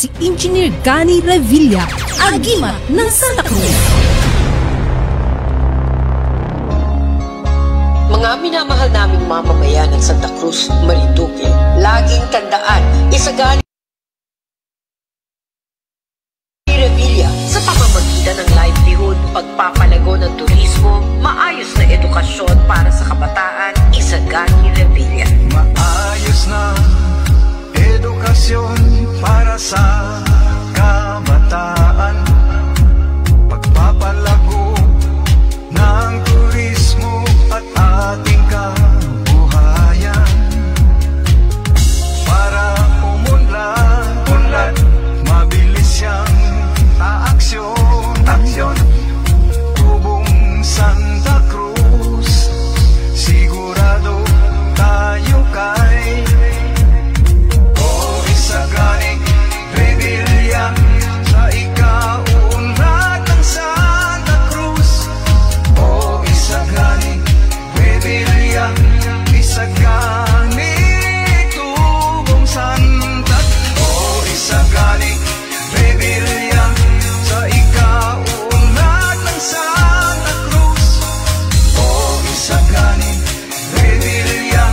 si Engineer Gani Revilla, Agimat ng Santa Cruz. Mga minamahal naming mamamayan ng Santa Cruz, Marinduque, laging tandaan, isagani Revilla sa pamamagitan ng livelihood, pagpapalago ng turismo, maayos na edukasyon para sa kabataan, isagani Revilla. Maayos na edukasyon para sa kabataan, pagpapalago ng turismo at ating kabuhayan, para umunlad, mabilis siyang aksyon, Tubong Santa Cruz, sigurado tayo kay isagani Revilla sa ikaunlad ng Santa Cruz. Isagani Revilla, isagani Tubong Santa. Isagani Revilla sa ikaunlad ng Santa Cruz. Isagani Revilla,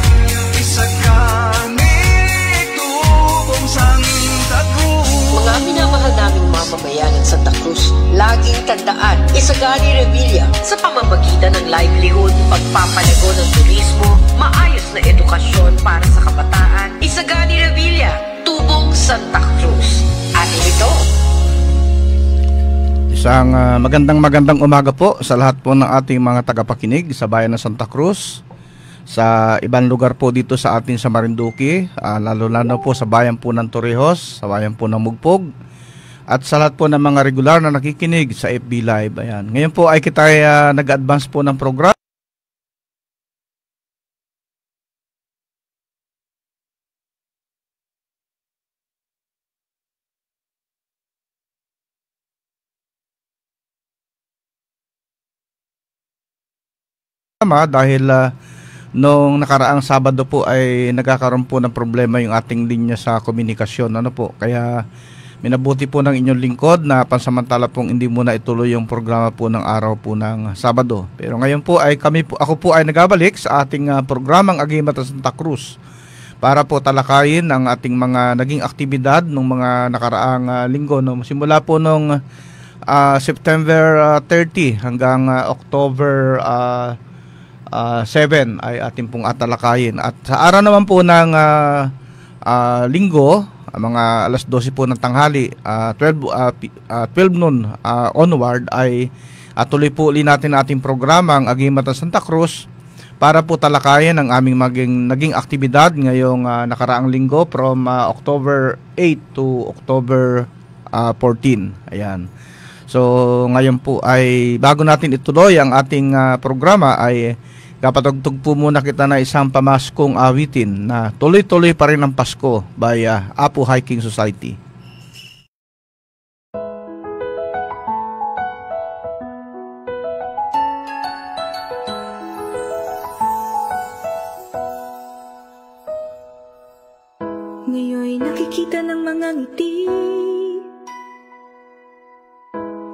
isagani Santa Cruz. Mga minamahal naming mamamayan ng Santa Cruz, laging tandaan, isagani Revilla sa pamamagitan ng livelihood, pagpapalago ng turismo, maayos na edukasyon para sa kabataan, isagani Revilla, Tubong Santa Cruz. At ito, isang magandang umaga po sa lahat po ng ating mga tagapakinig sa bayan ng Santa Cruz, sa ibang lugar po dito sa atin sa Marinduque, lalo po sa bayan po ng Torrijos, sa bayan po ng Mugpog, at sa lahat po ng mga regular na nakikinig sa FB Live. Ayan. Ngayon po ay kita nag-advance po ng program. Dahil nung nakaraang Sabado po ay nagkakaroon po ng problema yung ating linya sa komunikasyon. Kaya minabuti po ng inyong lingkod na pansamantala pong hindi muna ituloy yung programa po ng araw po ng Sabado. Pero ngayon po ay ako po ay nagabalik sa ating programang Agimat ng Santa Cruz para po talakayin ang ating mga naging aktibidad nung mga nakaraang linggo. Simula po nung September 30 hanggang October 7 ay ating pong atalakayin. At sa araw naman po ng linggo, mga alas 12 po ng tanghali, 12 noon onward ay tuloy po ulit natin ating programang Agimat ng Santa Cruz para po talakayin ang aming naging aktibidad ngayong nakaraang linggo from October 8 to October 14. Ayan. So ngayon po ay bago natin ituloy ang ating programa ay kapatugtog po muna kita na isang pamaskong awitin na tuloy-tuloy pa rin ang Pasko by Apo Hiking Society. Ngayon'y nakikita ng mga ngiti,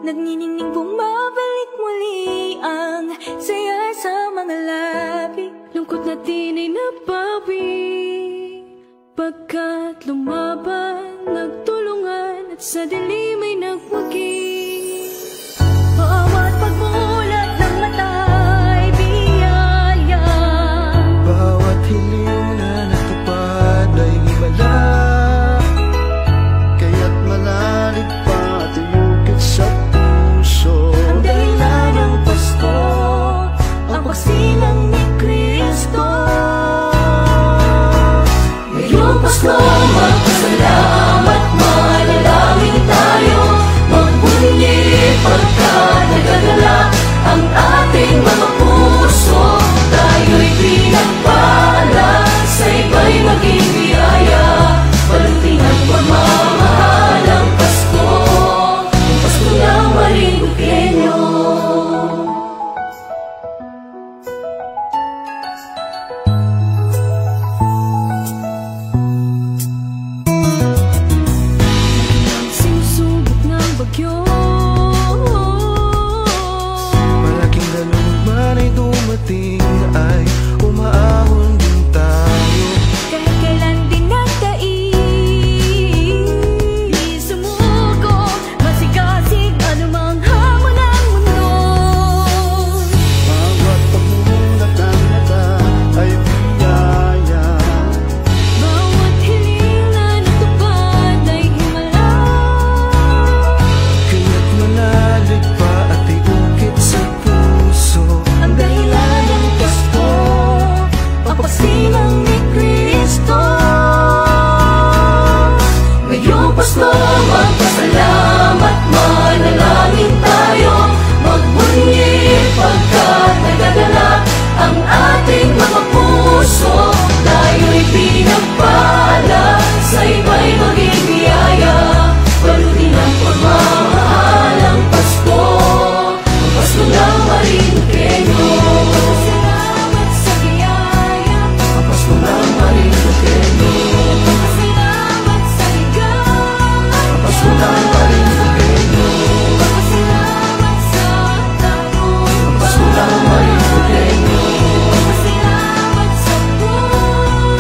nagniningning bumabalik muli ang saya sa mga labi. Lungkot natin ay nabawi, pagkat lumaban, nagtulungan at sa dilim ay nagwagi. Bawat pagmulat ng mata ay biyaya, bawat hiling na natupad ay himala, kaya't malalim pa at iyukit sa puso. ang dahilan ng Pasko, ang pagsilang ni Kristo. Ngayong Pasko, magpasalamat, manalangin tayo. pagsilang ni Kristo. Ngayong Pasko, magpasalamat, manalangin tayo, magbunyi pagkat nagdadala ang ating mga puso. Tayo'y pinagpala, sa iba'y maging biyaya, balutin ang pagmamahal ang Pasko, ang Pasko ng Marinduqueño. Salamat sa biyaya, ang Pasko ng Marinduqueño. Salamat sa ligaya, ang Pasko ng Marinduqueño. Salamat sa taon, ang Pasko ng Marinduqueño. Salamat sa buhay.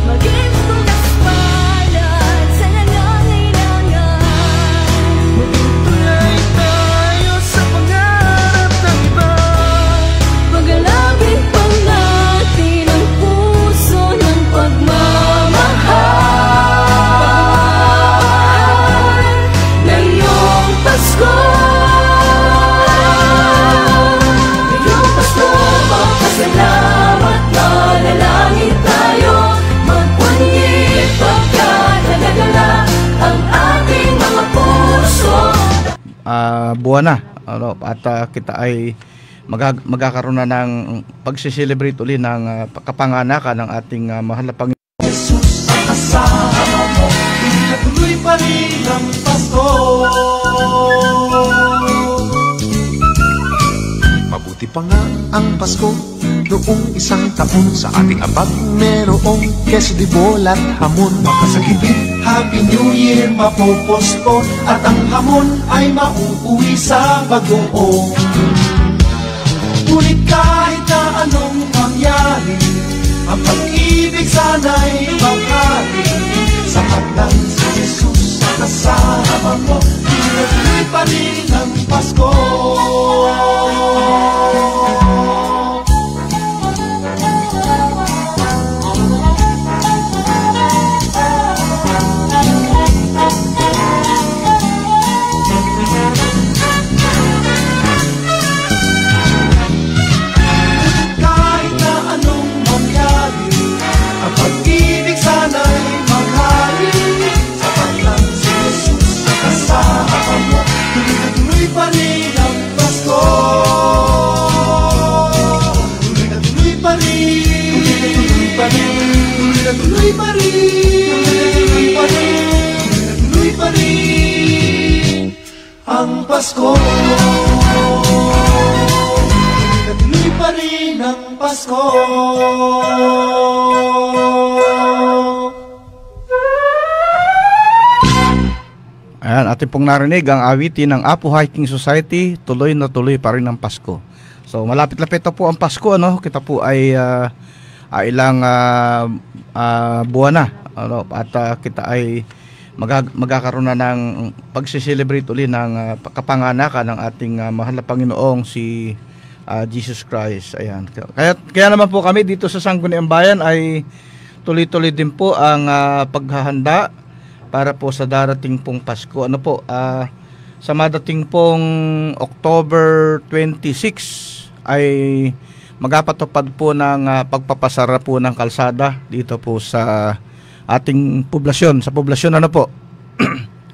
Maging bukas palad sa nangangailangan. Magtulay tayo sa pangarap ng iba. Pagalapin pa natin ang puso ng pagmamahal ngayong Pasko. Ngayong Pasko, magpasalamat, manalangin tayo, magpunyi pagkat nadadala ang ating mga puso. Buwan na, ano, at kita ay magkakaroon na ng pagsiselebrate uli ng kapanganakan ng ating mahal na Panginoon. Jesus, ang kasama mo, tuloy pa rin ang Pasko. Mabuti pa nga ang Pasko, noong isang taon sa ating abad merong queso de bola at hamon. Makasagipin, Happy New Year mapoposto, at ang hamon ay mauuwi sa bagoong. Ngunit kahit na anong mangyari, ang pag-ibig sana'y maghari. Sapat lang si Jesus sa kasama mo, tuloy pa rin ang Pasko. Kahit na anong mangyari, ang pag-ibig sana'y maghari. Sapat lang si Jesus sa kasama mo, tuloy pa rin ang Pasko. Tuloy pa rin, tuloy pa rin, tuloy pa rin, tuloy pa rin ang Pasko. Tuloy pa rin ang Pasko. Ayan, ating pong narinig ang awitin ng Apo Hiking Society, tuloy na tuloy pa rin ang Pasko. So malapit-lapit na po ang Pasko, ano? Kita po ay ilang buwan na, ano? At kita ay magkakaroon na ng pagsiselebrate uli ng kapanganakan ng ating mahal na Panginoong si Jesus Christ. Ayan. Kaya naman po kami dito sa Sangguniang Bayan ay tuloy-tuloy din po ang paghahanda para po sa darating pong Pasko. Ano po, sa madating pong October 26 ay magpapatupad po ng pagpapasara po ng kalsada dito po sa ating poblasyon. Sa poblasyon, ano po,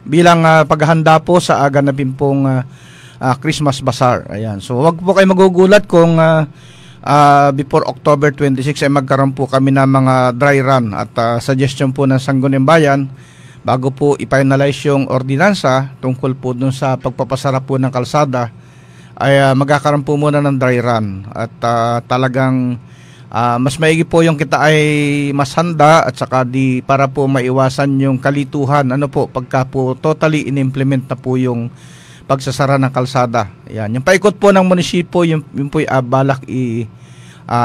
bilang paghahanda po sa ganapin pong Christmas Bazaar. Ayan. So wag po kayo magugulat kung before October 26 ay magkaroon po kami ng mga dry run at suggestion po ng Sangguniang Bayan bago po i-finalize yung ordinansa tungkol po dun sa pagpapasara po ng kalsada ay magkakaroon po muna ng dry run at talagang mas maigi po yung kita ay mas handa at saka para po maiwasan yung kalituhan, ano po, pagka po totally in-implement na po yung pagsasara ng kalsada. Ayan. Yung paikot po ng munisipyo, yung po balak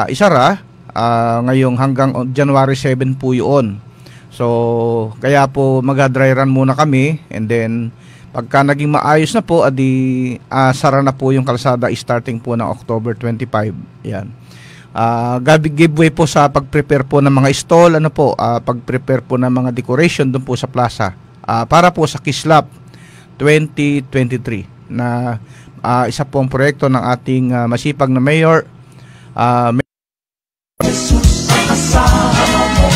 isara ngayong hanggang January 7 po yun. So kaya po mag-dry run muna kami, and then pagka naging maayos na po, sara na po yung kalsada starting po ng October 25. Yan. Giveaway po sa pag-prepare po ng mga stall, ano po, pag-prepare po ng mga decoration doon po sa plaza. Para po sa Kislap 2023 na Isa pong proyekto ng ating masipag na mayor. Jesus ang kasama mo,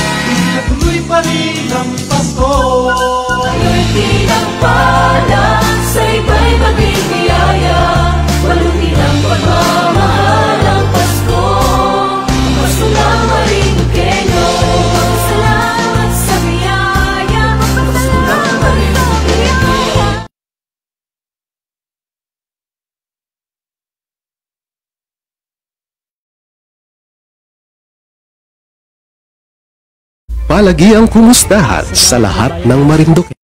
ituloy pa rin ang Pasko. Walutin ang pala sa iba'y maging biyaya. Walutin ang pagmamahal ang Pasko. Pasko lang Marinduqueño. Magpasalamat sa biyaya. Pasko lang Marinduqueño. Palagiang kumustahan sa lahat ng Marinduque.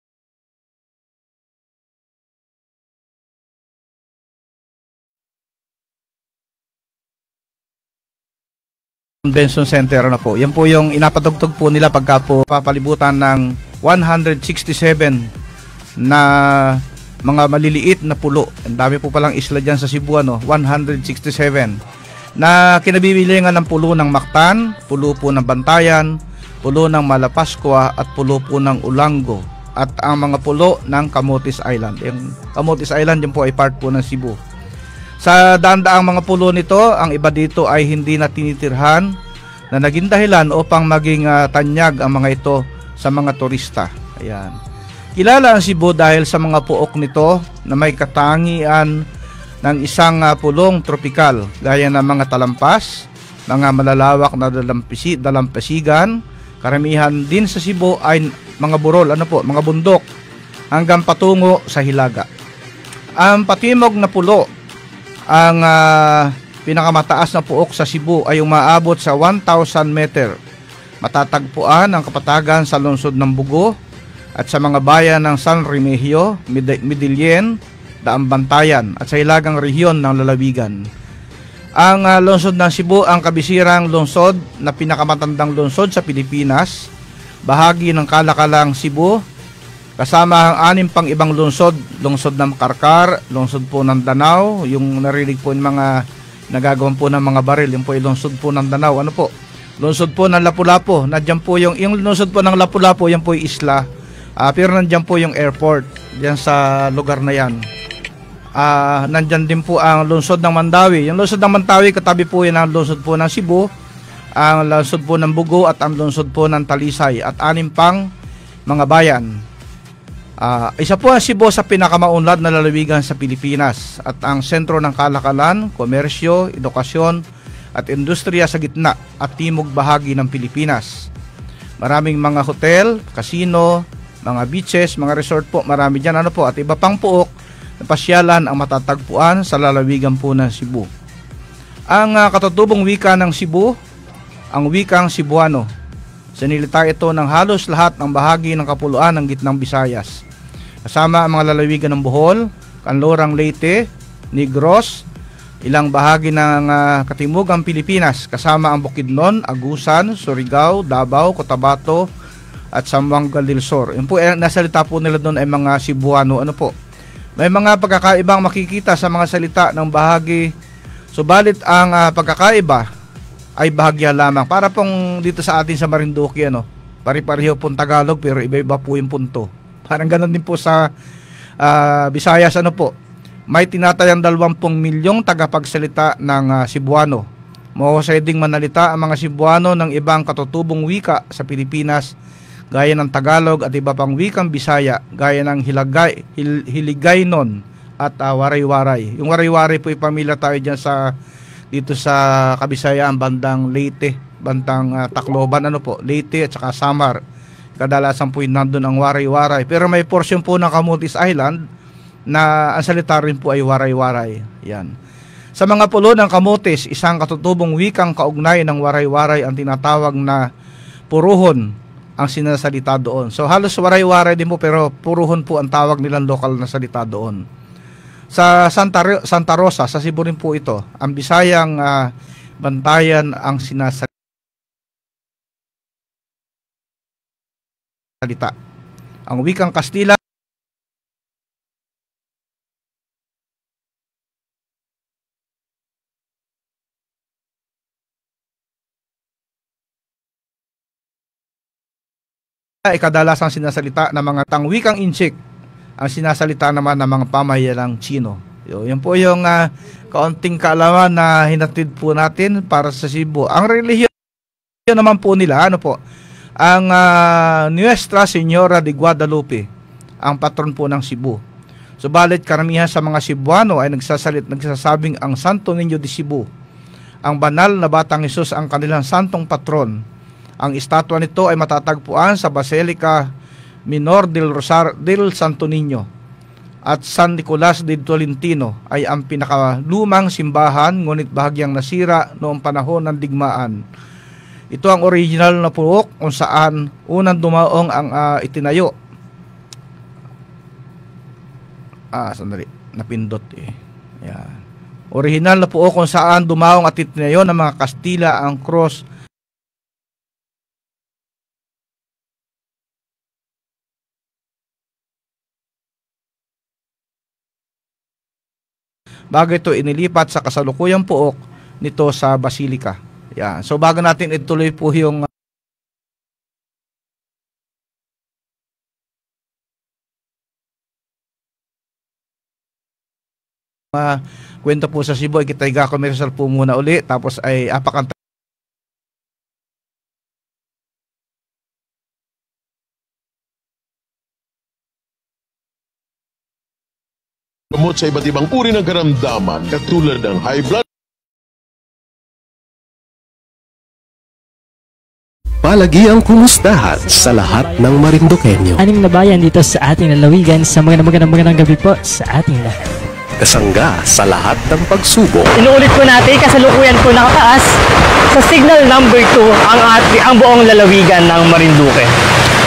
Convention Center na po. Yan po yung inapatugtog po nila pagka po papalibutan ng 167 na mga maliliit na pulo. Ang dami po palang isla dyan sa Cebu, 167 na kinabibilingan ng pulo ng Mactan, pulo po ng Bantayan, pulo ng Malapascua at pulo po ng Ulango at ang mga pulo ng Camotes Island. Yung Camotes Island yan po ay part po ng Cebu. Sa daan-daang mga pulo nito, ang iba dito ay hindi na tinitirhan na naging dahilan upang maging tanyag ang mga ito sa mga turista. Ayan. Kilala ang Cebu dahil sa mga puok nito na may katangian ng isang pulong tropikal gaya ng mga talampas, mga malalawak na dalampasigan. Karamihan din sa Cebu ay mga burol, mga bundok hanggang patungo sa Hilaga. Ang patimog na pulo, ang pinakamataas na puok sa Cebu ay umaabot sa 1,000 meter. Matatagpuan ang kapatagan sa lungsod ng Bugo at sa mga bayan ng San Remigio, Midilien, Daambantayan at sa hilagang rehiyon ng Lalawigan. Ang lungsod ng Cebu ang kabisirang lungsod na pinakamatandang lungsod sa Pilipinas, bahagi ng kalakalang Cebu, kasama ang 6 pang ibang lungsod ng Karkar, lungsod po ng Danao, yung narinig po yung mga nagagawan po ng mga baril, yung po yung lungsod po ng Danao, lungsod po ng Lapu-Lapu, nandiyan po yung lungsod po ng Lapu-Lapu, yan po yung isla, pero nandiyan po yung airport, diyan sa lugar na yan. Nandiyan din po ang lungsod ng Mandawi, yung lungsod ng Mandawi, katabi po yan ang lungsod po ng Cebu, ang lungsod po ng Bugo at ang lungsod po ng Talisay, at 6 pang mga bayan. Isa po ang Cebu sa pinakamaunlad na lalawigan sa Pilipinas at ang sentro ng kalakalan, komersyo, edukasyon at industriya sa gitna at timog bahagi ng Pilipinas. Maraming mga hotel, casino, mga beaches, mga resort po, marami dyan at iba pang puok na pasyalan ang matatagpuan sa lalawigan po ng Cebu. Ang katutubong wika ng Cebu, ang wikang Cebuano. Sinilita ito ng halos lahat ng bahagi ng kapuluan ng Gitnang Visayas. Kasama ang mga lalawigan ng Bohol, Canlorang Leyte, Negros, ilang bahagi ng katimugang Pilipinas, kasama ang Bukidnon, Agusan, Surigao, Davao, Cotabato, at Zamboanga del Sur. Yung po, nasalita po nila doon ay mga Cebuano. May mga pagkakaibang makikita sa mga salita ng bahagi, subalit ang pagkakaiba ay bahagya lamang. Para pong dito sa atin sa Marinduque, pari-pareho pong Tagalog pero iba-iba po yung punto. Parang ganun din po sa Visayas, may tinatayang 20 milyong tagapagsalita ng Cebuano. Mahusay ding manalita ang mga Cebuano ng ibang katutubong wika sa Pilipinas, gaya ng Tagalog at iba pang wikang Bisaya, gaya ng Hiligaynon at Waray-Waray. Yung Waray-Waray po ipamilya tayo dyan dito sa Kabisayaan, bandang Leyte, bandang Tacloban, Leyte at saka Samar. Kadalasan po nandun ang Waray-Waray. Pero may portion po ng Camotes Island na ang salita rin po ay Waray-Waray. Yan. Sa mga pulo ng Camotes, isang katutubong wikang kaugnay ng Waray-Waray ang tinatawag na Puruhon ang sinasalita doon. So halos Waray-Waray din po pero Puruhon po ang tawag nilang lokal na salita doon. Sa Santa Rosa, sa Cebu rin po ito, ang Bisayang Bantayan ang sinasalita. Ang wikang Kastila ay kadalasang sinasalita ng mga wikang Inchik, ang sinasalita naman ng mga pamayalang Chino. Yan po yung kaunting kaalaman na hinatid po natin para sa Cebu. Ang relihiyon naman po nila, ano po, ang Nuestra Señora de Guadalupe, ang patron po ng Cebu. Subalit karamihan sa mga Cebuano ay nagsasabing ang Santo Niño de Cebu, ang banal na Batang Hesus ang kanilang santong patron. Ang estatwa nito ay matatagpuan sa Basilica Minor del Santo Niño. At San Nicolas de Tolentino ay ang pinakalumang simbahan, ngunit bahagyang nasira noong panahon ng digmaan. Ito ang original na puok kung saan unang dumaong ang itinayo. Sandali, napindot Yan. Original na puok kung saan dumaong at itinayo ng mga Kastila ang cross. Bago ito inilipat sa kasalukuyang puok nito sa Basilika. Yan. So bago natin ituloy po yung kwento po sa Cebu, ay kita commercial po muna uli, tapos ay apakanta gamot sa iba't ibang uri ng karamdaman katulad ng high blood. Palagiang kumustahan sa lahat ng Marinduqueño. Anim na bayan dito sa ating lalawigan, sa magandang gabi po sa ating lahat. Kasangga sa lahat ng pagsubok. Inuulit po natin, kasalukuyan po nakataas sa signal number 2 ang buong lalawigan ng Marinduque.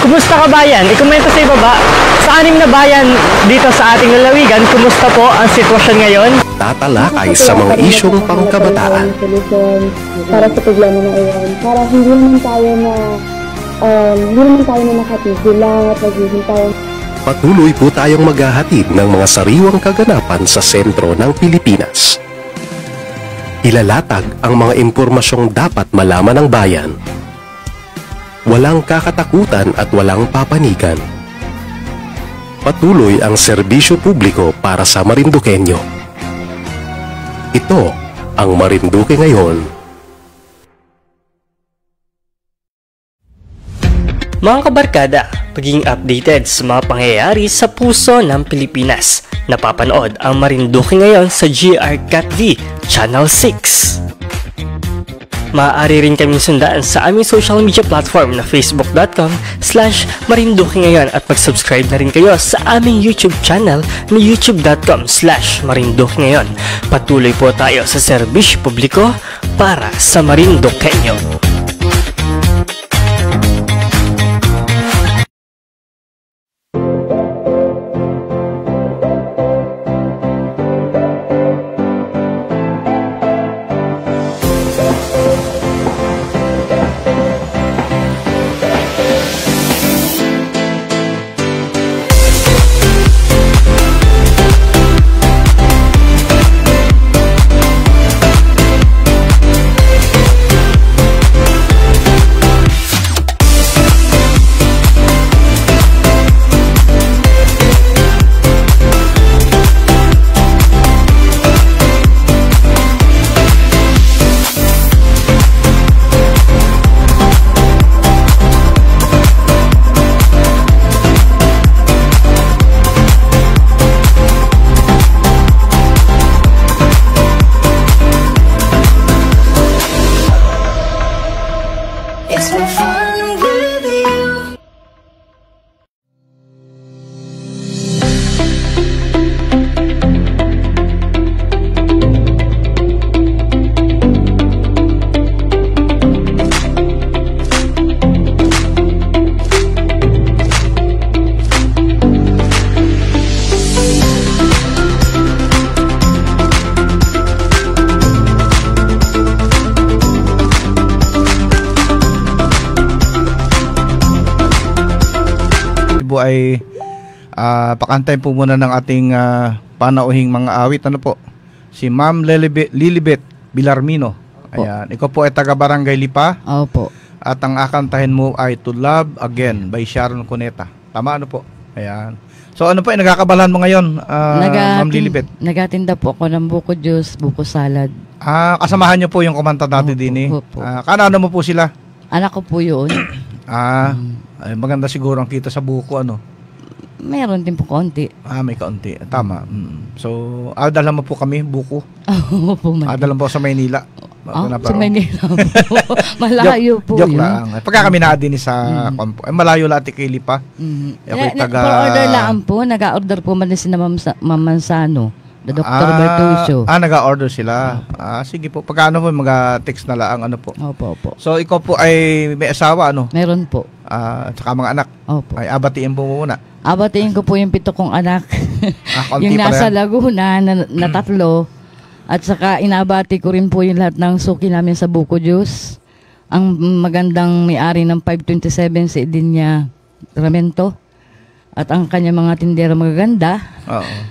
Kumusta ka bayan? I-komento sa ibaba, sa anim na bayan dito sa ating lalawigan, kumusta po ang sitwasyon ngayon? Tatalakay sa mga isyong pangkabataan. Para sa problema na iyon. Para hindi naman tayo na nakatigil lang at naghihintay. Patuloy po tayong maghahatid ng mga sariwang kaganapan sa sentro ng Pilipinas. Ilalatag ang mga impormasyong dapat malaman ng bayan. Walang kakatakutan at walang papanigan. Patuloy ang serbisyo publiko para sa Marinduqueño. Ito ang Marinduque ngayon. Mga kabarkada, pagiging updated sa mga pangyayari sa puso ng Pilipinas. Napapanood ang Marinduque ngayon sa GRCAT V Channel 6. Maaari rin kaming sundaan sa aming social media platform na facebook.com/Marinduque ngayon at mag-subscribe na rin kayo sa aming YouTube channel na youtube.com/Marinduque ngayon. Patuloy po tayo sa serbisyo publiko para sa Marinduqueño. ay pakantayin po muna ng ating panauhing mga awit. Ano po? Si Ma'am Lilibet Bilarmino. Ayan. Ikaw po ay taga Barangay Lipa. Opo. At ang akantahin mo ay To Love Again by Sharon Cuneta. Tama ano po? Ayan. So ano po, nagkakabalahan mo ngayon, Ma'am Lilibet? Nagatinda po ako ng buko juice, buko salad. Kasamahan niyo po yung kumanta dati din eh. Kanano mo po sila? Anak ko po yun. Ay, maganda siguro ang kita sa buko, ano? Meron din po konti. May kaunti. Tama. So, dalhan mo po kami, buko. Dalhan po sa Maynila. Sa Maynila po. Malayo po joke yun. Lang. Pagka kami naadin sa malayo lati kay Lipa. Ako'y order lang po. Nag-order po man din si Ma'am Mansano. The Dr. Bertuccio. Nag-order sila. Sige po. Pagka ano po, mag-text na lang, ano po. Opo. So, ikaw po ay may asawa, ano? Meron po. Tsaka mga anak. Opo. Ay, abatiin po muna. Abatiin ko po yung 7 kong anak. Yung nasa Laguna na 3. At saka inabati ko rin po yung lahat ng suki namin sa Buko Juice. Ang magandang may-ari ng 527 si Edinya Ramento. At ang kanya mga tindera magaganda.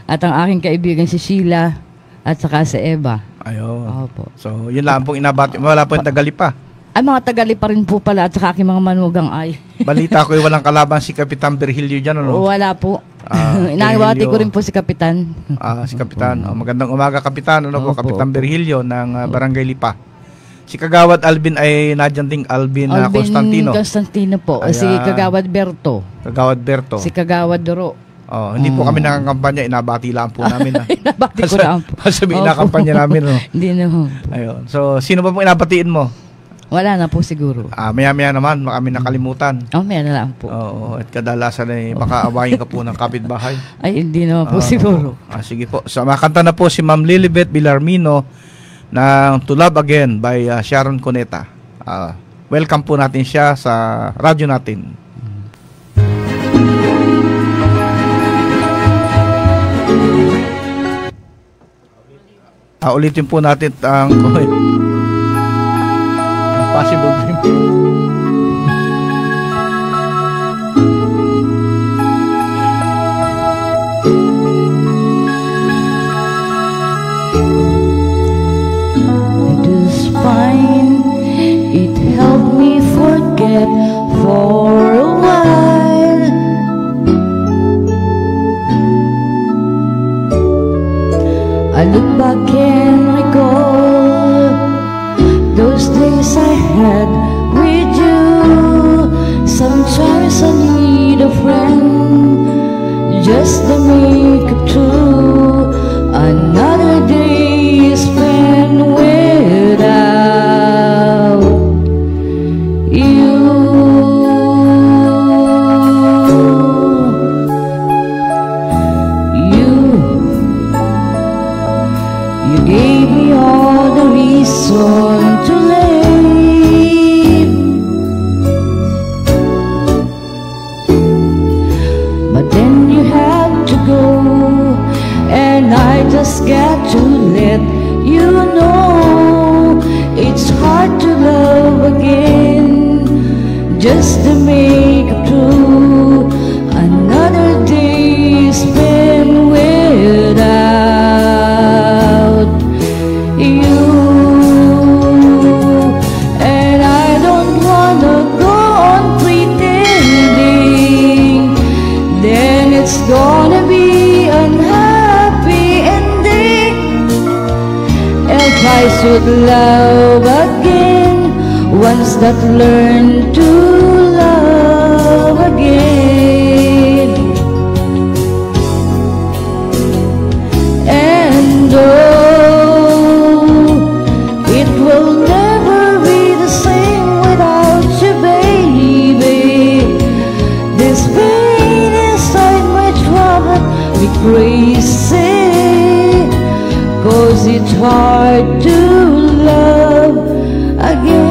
At ang aking kaibigan si Sheila. At saka si Eva. Ayun. Opo. So, yun lang pong inabati. Wala po yung Tagalipa. Ay, mga Tagalipa rin po pala. At saka aking mga manugang ay. Balita ko walang kalaban si Kapitan Virgilio dyan, ano? Wala po. Inabati ko rin po si Kapitan. Si Kapitan. Magandang umaga, Kapitan. Ano po, Kapitan Virgilio ng Barangay Lipa. Si Kagawad Alvin ay nadyan ding Alvin Constantino. Constantino po. Si Kagawad Berto. Si Kagawad Doro. Hindi po kami nakakampanya, inabati lang po namin. Inabati ko lang po. Sabihin inakampanya namin. No? Hindi naman. Ayun. So, sino ba pong inabatiin mo? Wala na po siguro. Maya-maya naman, kami nakalimutan. Maya na lang po. At kadalasan ay baka awayin ka po ng kapitbahay. Ay, hindi naman po siguro. Sige po. So, makanta na po si Ma'am Lilibet Villarmino ng To Love Again by Sharon Cuneta. Welcome po natin siya sa radyo natin. Ulitin po natin ang possible dream. It is fine. It helped me forget for a while. I look back and recall those days I had with you. Sometimes I need a friend just to make it true. Another day spent without you. You gave me all the reason to live, but then you had to go, and I just got to let you know it's hard to love again, just to make it true. Another day spent without you, and I don't wanna go on pretending then it's gonna be unhappy ending. If I should love again, ones that learn to love again. And it will never be the same without you, baby. This pain inside my trouble me crazy, 'cause it's hard to love again.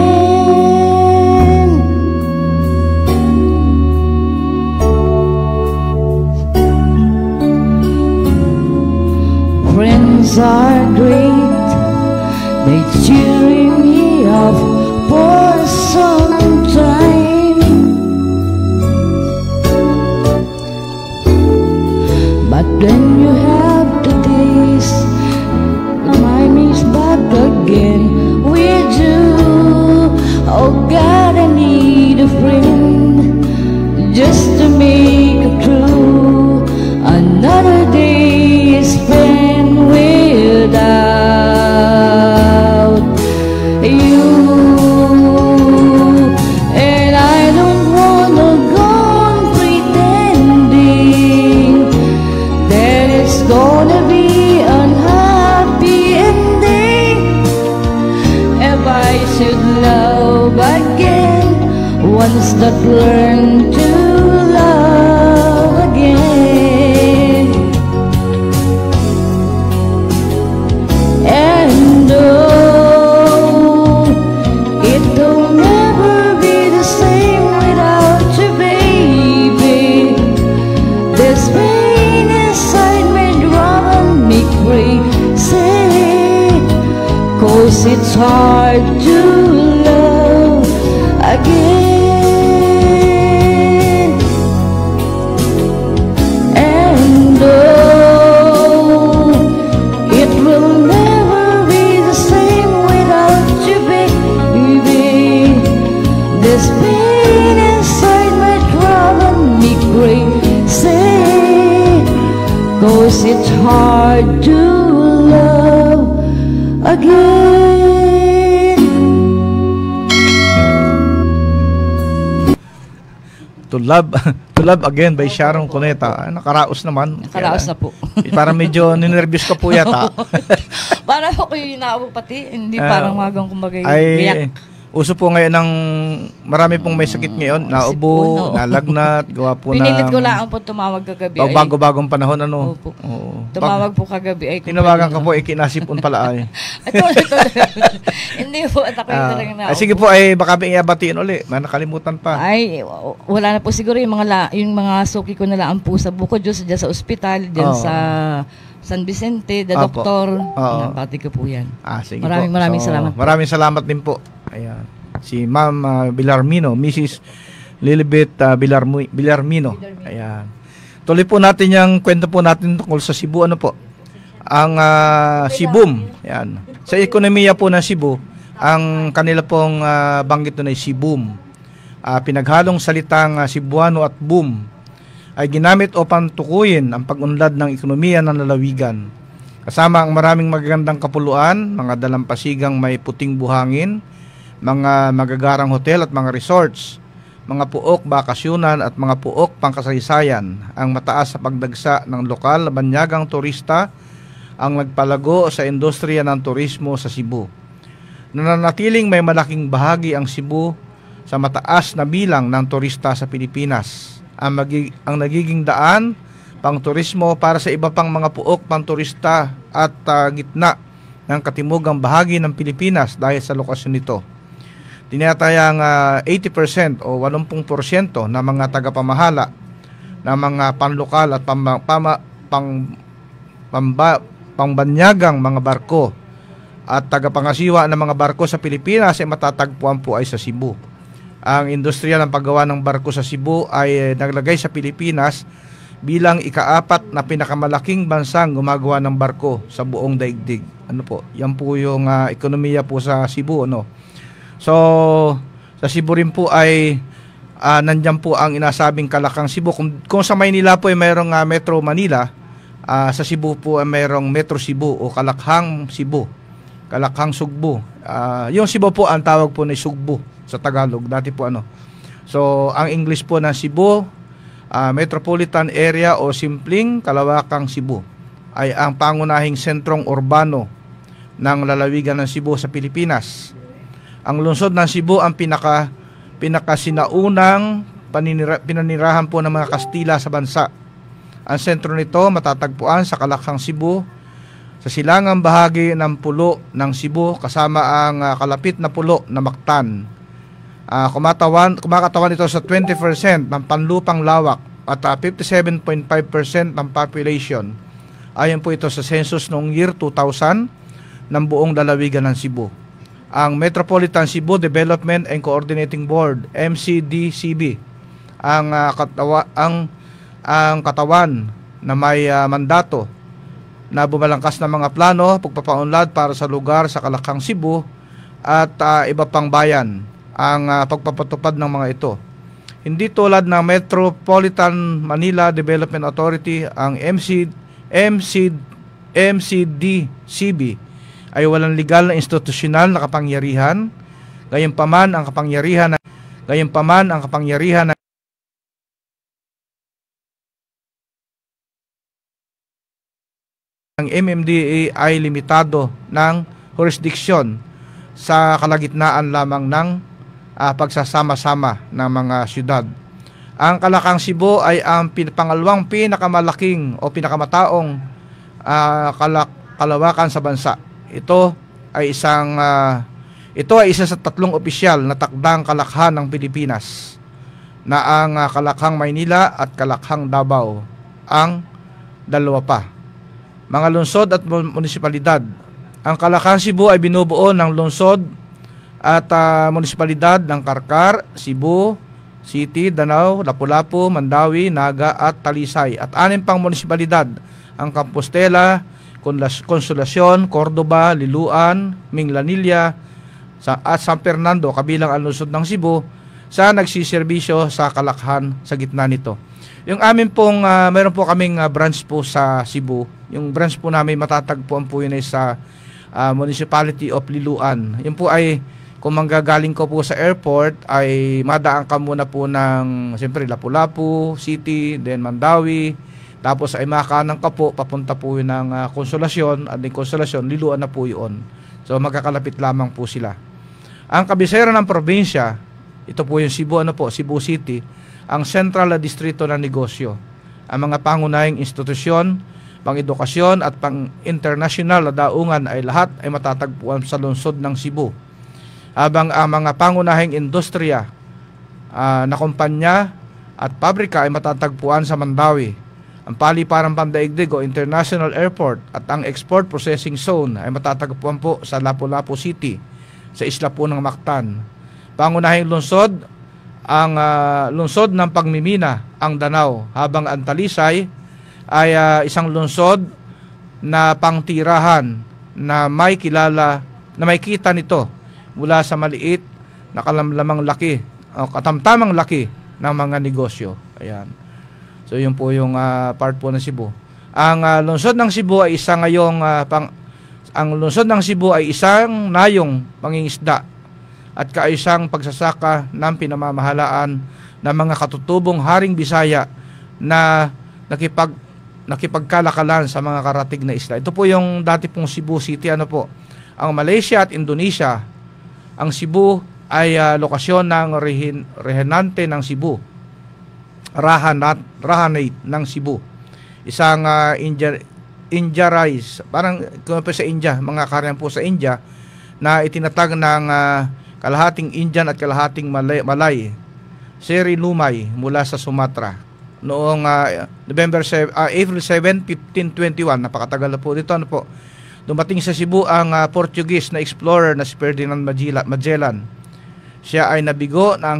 Friends are great, they cheering me up for some time, but then you have the days my knees back again with you. Oh God, I need a friend just to make it true. ones that learn to love again. And oh, it will never be the same without you, baby. This pain inside me driving me crazy, 'cause it's hard to love again. And oh, it will never be the same without you, baby. This pain inside me driving me crazy, 'cause it's hard to love again. To Love Again by Sharon Cuneta. Nakaraos naman. Nakaraos na po. Parang medyo ninervyos ka po yata. Parang ako yung inaabot pati, hindi parang magang kumbaga ay, gayak. uso po ngayon ng marami pong may sakit ngayon. Naubo, nalagnat, gawa po na. Pinilit ko lang po tumawag kagabi. Bago-bagong panahon, ano? Opo. Tumawag po kagabi. Tinawagan ka po, ikinasipon pala ay. Ito. Hindi po, at ako yung talagang na. Sige po, ay baka iabatiin uli. May nakalimutan pa. Ay, wala na po siguro yung mga suki ko na lang po sa Bukod Diyos, dyan sa ospital, dyan sa San Vicente, the doktor. Nabati ko po yan. Sige maraming salamat. Maraming salamat din po. Ayan. Si Ma'am Villarmino, Mrs. Lilibet Villarmino. Ayan. Tuloy po natin yung kwento po natin tungkol sa Cebu. Ano po? Ang Cebum. Ayan. Sa ekonomiya po ng Cebu, ang kanila pong banggit doon ay Cebum. Pinaghalong salitang Cebuano at boom ay ginamit upang tukuyin ang pag-unlad ng ekonomiya ng lalawigan. Kasama ang maraming magagandang kapuluan, mga dalampasigang may puting buhangin, mga magagarang hotel at mga resorts, mga puok bakasyonan at mga puok pangkasaysayan, ang mataas sa pagdagsa ng lokal na banyagang turista ang nagpalago sa industriya ng turismo sa Cebu. Nananatiling may malaking bahagi ang Cebu sa mataas na bilang ng turista sa Pilipinas. Ang nagiging daan pang turismo para sa iba pang mga puok pang turista at gitna ng katimugang bahagi ng Pilipinas dahil sa lokasyon nito. Tinatayang 80% o 80% na mga tagapamahala na mga panlokal at pangbanyagang mga barko at tagapangasiwa ng mga barko sa Pilipinas ay matatagpuan po ay sa Cebu. Ang industriya ng paggawa ng barko sa Cebu ay naglagay sa Pilipinas bilang ika-4 na pinakamalaking bansang gumagawa ng barko sa buong daigdig. Ano po? Yan po yung ekonomiya po sa Cebu, ano? So, sa Cebu rin po ay nandyan po ang inasabing Kalakang Cebu. Kung sa Maynila po ay mayroong Metro Manila, sa Cebu po ay mayroong Metro Cebu o Kalakhang Cebu, Kalakhang Sugbo. Yung Cebu po ang tawag po na Sugbo sa Tagalog. Dati po ano. So, ang English po ng Cebu, Metropolitan Area o simpleng Kalawakang Cebu ay ang pangunahing sentrong urbano ng lalawigan ng Cebu sa Pilipinas. Ang lungsod ng Cebu ang pinakasinaunang pinanirahan po ng mga Kastila sa bansa. Ang sentro nito matatagpuan sa Kalakhang Cebu, sa silangang bahagi ng pulo ng Cebu kasama ang kalapit na pulo na Mactan. Kumakatawan ito sa 20% ng panlupang lawak at 57.5% ng population. Ayon po ito sa census noong year 2000 ng buong lalawigan ng Cebu. Ang Metropolitan Cebu Development and Coordinating Board, MCDCB, ang katawan na may mandato na bumalangkas ng mga plano, pagpapaunlad para sa lugar sa Kalakhang Cebu at iba pang bayan ang pagpapatupad ng mga ito. Hindi tulad ng Metropolitan Manila Development Authority, ang MCDCB ay walang legal na institusyonal na kapangyarihan. Gayunpaman ang kapangyarihan ng MMDA ay limitado ng jurisdiction sa kalagitnaan lamang ng pagsasama-sama ng mga syudad. Ang Kalakang Cebu ay ang pangalawang pinakamalaking o pinakamataong kalawakan sa bansa. Ito ay isa sa 3 opisyal na takdang kalakhan ng Pilipinas, na ang Kalakhang Maynila at Kalakhang Davao ang dalawa pa. Mga lungsod at munisipalidad. Ang Kalakhang Cebu ay binubuo ng lungsod at munisipalidad ng Karkar, Cebu City, Danao, Lapu-Lapu, Mandawi, Naga at Talisay. At 6 pang munisipalidad, ang Compostela, Consolacion, Cordoba, Liloan, Minglanilla at San Fernando, kabilang ang lungsod ng Cebu, sa nagsiservisyo sa Kalakhan sa gitna nito. Yung amin pong, meron po kaming branch po sa Cebu. Yung branch po namin matatagpuan po yun ay sa Municipality of Liloan. Yun po ay, kung manggagaling ko po sa airport, ay madaan ka muna po ng, siyempre, Lapu-Lapu City, then Mandawi, tapos ay makakanang ka po, papunta po yun ng Consolacion, at yung Consolacion, Liloan na po yun. So magkakalapit lamang po sila. Ang kabisera ng probinsya, ito po yung Cebu, Cebu City, ang sentral na distrito ng negosyo. Ang mga pangunahing institusyon, pang-edukasyon at pang-international na daungan ay lahat ay matatagpuan sa lungsod ng Cebu. Habang ang mga pangunahing industriya na kumpanya at pabrika ay matatagpuan sa Mandawi. Ang paliparang pandaigdig o International Airport at ang Export Processing Zone ay matatagpuan po sa Lapu-Lapu City, sa isla po ng Mactan. Pangunahing lungsod, ang lungsod ng pagmimina, ang Danao, habang ang Talisay ay isang lungsod na pangtirahan na may kita nito mula sa maliit na kalamlamang laki o katamtamang laki ng mga negosyo. Ayan. So yun po yung part po ng Cebu. Ang lungsod ng Cebu ay isang nayong pangingisda at kaisang pagsasaka ng pinamamahalaan ng mga katutubong Haring Bisaya na nakipagkalakalan sa mga karatig na isla. Ito po yung dati pong Cebu City. Ang Malaysia at Indonesia, ang Cebu ay lokasyon ng rehenante ng Cebu, Rahanate ng Cebu. Isang India rice, parang kung po sa India, mga karyan po sa India, na itinatag ng kalahating Indian at kalahating Malay, Seri Lumay mula sa Sumatra. Noong April 7, 1521, napakatagal na po dito, dumating sa Cebu ang Portuguese na explorer na si Ferdinand Magellan. Siya ay nabigo na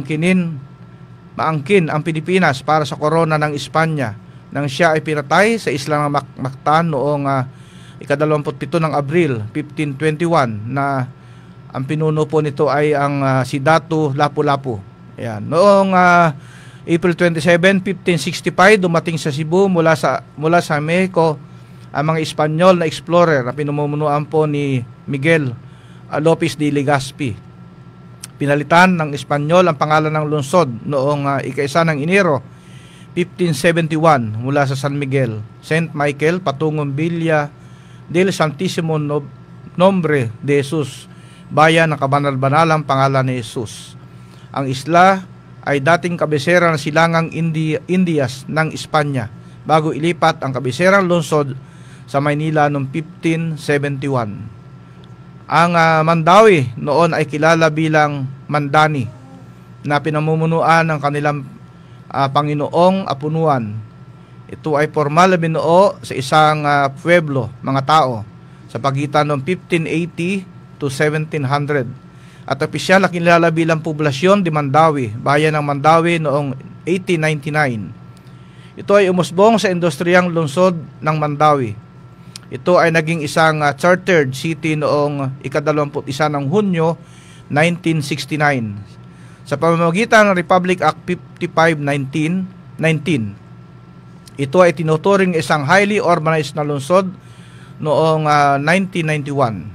maangkin ang Pilipinas para sa korona ng Espanya nang siya ay pinatay sa isla ng Mactan noong 27 ng Abril 1521, na ang pinuno po nito ay ang si Datu Lapu-Lapu. Ayan. Noong April 27, 1565, dumating sa Cebu mula sa Mexico ang mga Espanyol na explorer na pinamumunuan po ni Miguel Lopez de Legazpi. Pinalitan ng Espanyol ang pangalan ng lungsod noong ika-1 ng Enero 1571 mula sa San Miguel, St. Michael, patungong Villa del Santísimo Nombre de Jesus, bayan ng kabanal-banalang pangalan ni Jesus. Ang isla ay dating kabisera ng silangang Indias ng Espanya bago ilipat ang kabiserang lungsod sa Maynila noong 1571. Ang Mandawi noon ay kilala bilang Mandani, na pinamumunuan ng kanilang Panginoong Apunuan. Ito ay formal na binuo sa isang pueblo, mga tao, sa pagitan ng 1580 to 1700. At opisyal na kilala bilang poblasyon di Mandawi, bayan ng Mandawi noong 1899. Ito ay umusbong sa industriyang lungsod ng Mandawi. Ito ay naging isang chartered city noong ika-21 ng Hunyo 1969 sa pamamagitan ng Republic Act 55-19. Ito ay tinuturing isang highly urbanized na lungsod noong 1991.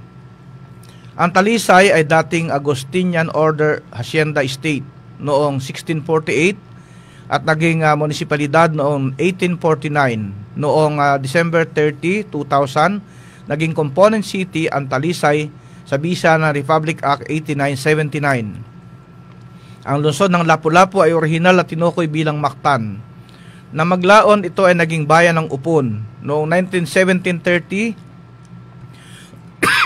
Ang Talisay ay dating Agustinian Order Hacienda Estate noong 1648 at naging munisipalidad noong 1849. Noong December 30, 2000, naging component city ang Talisay sa bisa ng Republic Act 8979. Ang lungsod ng Lapu-Lapu ay orihinal na tinukoy bilang Mactan. Na maglaon, ito ay naging bayan ng Upon. Noong 1730,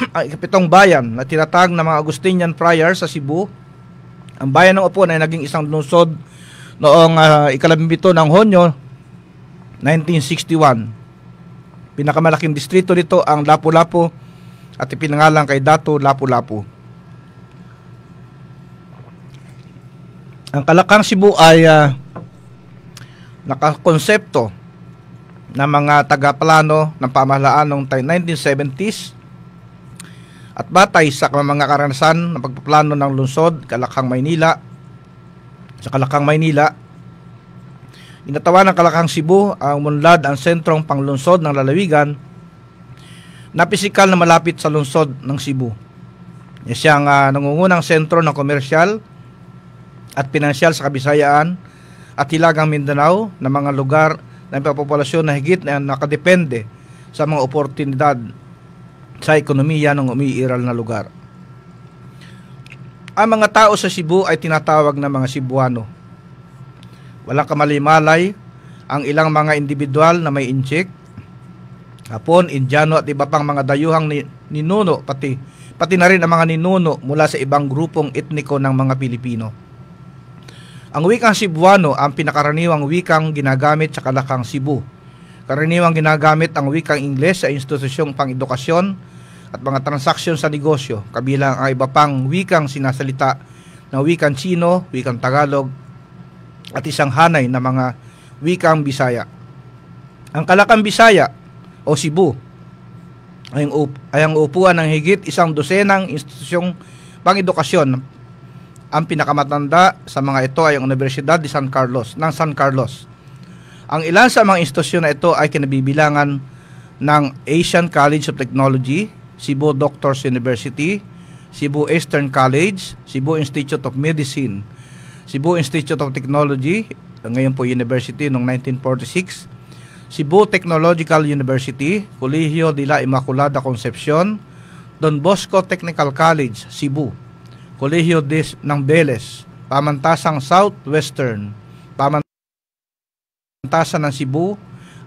ang ikapitong bayan na tinatag ng mga Augustinian Friar sa Cebu. Ang bayan ng Upon ay naging isang lungsod noong ikalabing-pito ng Hunyo 1961. Pinakamalaking distrito nito ang Lapu-Lapu at ipinangalan kay Dato Lapu-Lapu. Ang Kalakang Cebu ay nakakonsepto ng mga tagaplano ng pamahalaan noong 1970s at batay sa mga karanasan ng pagpaplano ng lungsod Kalakang Maynila. Sa Kalakang Maynila, inatawan ng Kalakang Cebu ang munlad ang sentrong panglunsod ng lalawigan na pisikal na malapit sa lungsod ng Cebu. Siyang nangungunang sentro ng komersyal at pinansyal sa Kabisayaan at Hilagang Mindanao na mga lugar ng populasyon na higit na nakadepende sa mga oportunidad sa ekonomiya ng umiiral na lugar. Ang mga tao sa Cebu ay tinatawag na mga Cebuano. Walang kamali-malay ang ilang mga individual na may inchik, Hapon, Indiano at iba pang mga dayuhang ninuno, pati na rin ang mga ninuno mula sa ibang grupong etniko ng mga Pilipino. Ang wikang Cebuano ang pinakaraniwang wikang ginagamit sa Kalakang Cebu. Karaniwang ginagamit ang wikang Ingles sa institusyong pang-edukasyon at mga transaksyon sa negosyo, kabilang ang iba pang wikang sinasalita na wikang Chino, wikang Tagalog, at isang hanay na mga wikang Bisaya. Ang Kalakang Bisaya o Cebu ay ang upuan ng higit 100 institusyong pang-edukasyon. Ang pinakamatanda sa mga ito ay ang Universidad de San Carlos, ng San Carlos. Ang ilan sa mga institusyon na ito ay kinabibilangan ng Asian College of Technology, Cebu Doctors University, Cebu Eastern College, Cebu Institute of Medicine, Cebu Institute of Technology, ngayon po University noong 1946, Cebu Technological University, Colegio de la Immaculada Concepcion, Don Bosco Technical College, Cebu, Colegio ng Beles, Pamantasang Southwestern, Pamantasan ng Cebu,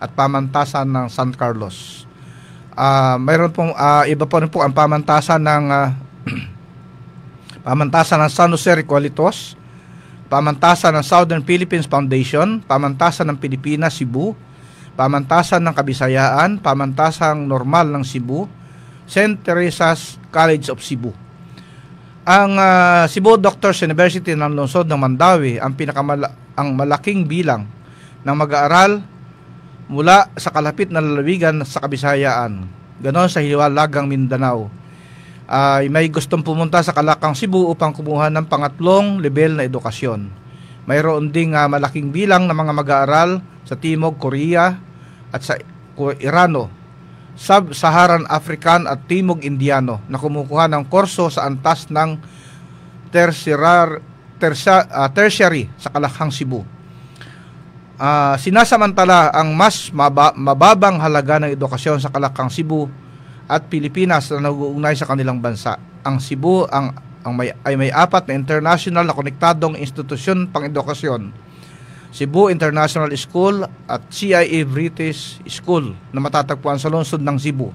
at Pamantasan ng San Carlos. Mayroon pong iba po rin po ang pamantasan ng Pamantasan ng San Jose Recualitos, Pamantasan ng Southern Philippines Foundation, Pamantasan ng Pilipinas, Cebu, Pamantasan ng Kabisayaan, Pamantasang Normal ng Cebu, St. Teresa's College of Cebu. Ang Cebu Doctors University ng lungsod ng Mandawi ang ang malaking bilang ng mag-aaral mula sa kalapit na lalawigan sa Kabisayaan, ganon sa Hilagang Mindanao. May gustong pumunta sa Kalakang Cebu upang kumuha ng pangatlong level na edukasyon. Mayroon ding malaking bilang ng mga mag-aaral sa Timog Korea at sa Irano, Sub-Saharan African at Timog Indiano na kumukuha ng kurso sa antas ng tertiary sa Kalakang Cebu. Sinasamantala ang mas mababang halaga ng edukasyon sa Kalakang Cebu at Pilipinas na nag-uugnay sa kanilang bansa. Ang Cebu ay may 4 na international na konektadong institusyon pang-edukasyon: Cebu International School at CIA British School na matatagpuan sa lungsod ng Cebu.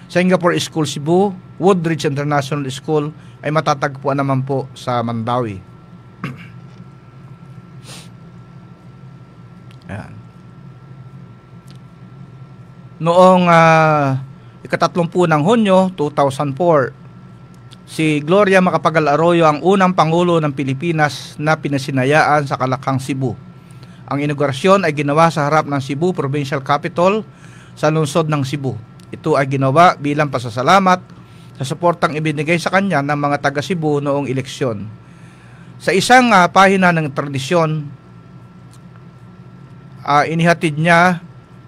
Singapore School Cebu, Woodridge International School ay matatagpuan naman po sa Mandawi. Ayan. Noong ika-30 ng Hunyo 2004, si Gloria Macapagal Arroyo ang unang Pangulo ng Pilipinas na pinasinayaan sa Kalakang Cebu. Ang inaugurasyon ay ginawa sa harap ng Cebu Provincial Capitol sa lungsod ng Cebu. Ito ay ginawa bilang pasasalamat sa suportang ibinigay sa kanya ng mga taga Cebu noong eleksyon. Sa isang pahina ng tradisyon, inihatid niya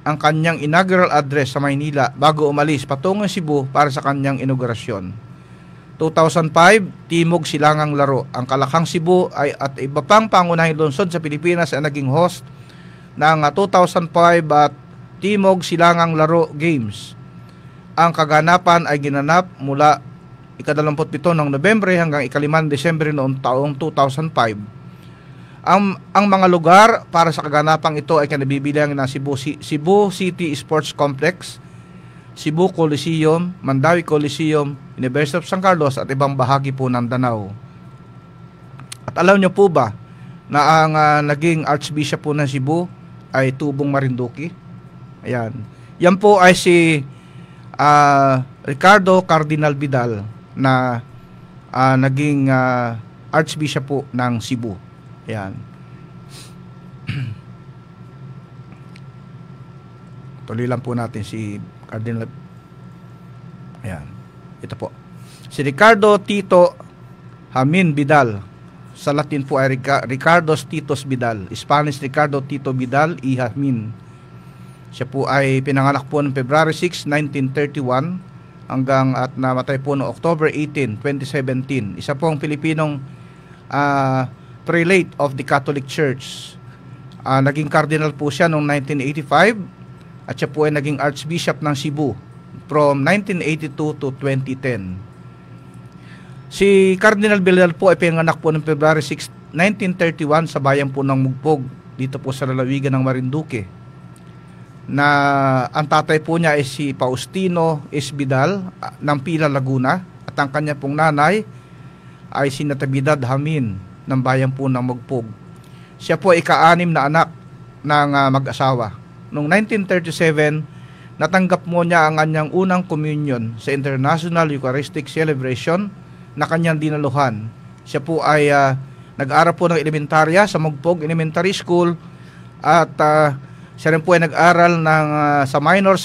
ang kanyang inaugural address sa Maynila bago umalis patungong Cebu para sa kanyang inaugurasyon. 2005, Timog Silangang Laro. Ang Kalakang Cebu at iba pang pangunahing lungsod sa Pilipinas ay naging host ng 2005 at Timog Silangang Laro Games. Ang kaganapan ay ginanap mula ika-27 ng Nobyembre hanggang ika-5 Desyembre noong taong 2005. Ang mga lugar para sa kaganapang ito ay kinabibilang ng Cebu City Sports Complex, Cebu Coliseum, Mandawi Coliseum, University of San Carlos at ibang bahagi po ng Danao. At alam niyo po ba na ang naging Archbishop po ng Cebu ay Tubong Marinduque? Ayan. Yan po ay si Ricardo Cardinal Vidal na naging Archbishop po ng Cebu. Ayan. Tuloy lang po natin si Cardinal. Ayan. Ito po. Si Ricardo Tito Hamin Vidal. Sa Latin po ay Ricardo Titos Vidal. Spanish Ricardo Tito Vidal y Hamin. Siya po ay pinanganak po noong February 6, 1931 hanggang at namatay po noong October 18, 2017. Isa po ang Pilipinong prelate of the Catholic Church. Naging cardinal po siya noong 1985 at siya po ay naging Archbishop ng Cebu from 1982 to 2010. Si Cardinal Vidal po ay pinanganak po noong February 6, 1931 sa bayan po ng Mugpog dito po sa lalawigan ng Marinduque. Na ang tatay po niya ay si Faustino S. Vidal ng Pila, Laguna at ang kanya pong nanay ay si Natividad Hamin ng bayan po ng Mugpog. Siya po ay ika-anim na anak ng mag-asawa. Noong 1937, natanggap mo niya ang kanyang unang communion sa International Eucharistic Celebration na kanyang dinaluhan. Siya po ay nag-aaral po ng elementarya sa Mugpog Elementary School at siya rin po ay nag-aral sa Minor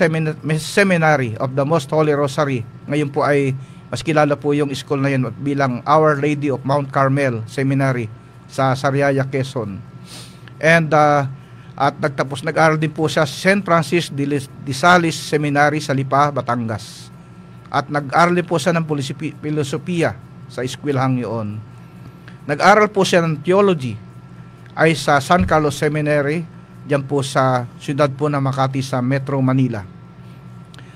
Seminary of the Most Holy Rosary. Ngayon po ay mas kilala po yung school na yun bilang Our Lady of Mount Carmel Seminary sa Sariaya, Quezon. And at nag-aral din po siya sa St. Francis de Sales Seminary sa Lipa, Batangas. At nag-aral din po siya ng filosofiya sa eskwelahang yun. Nag-aral po siya ng theology ay sa San Carlos Seminary, diyan po sa siyudad po ng Makati sa Metro Manila.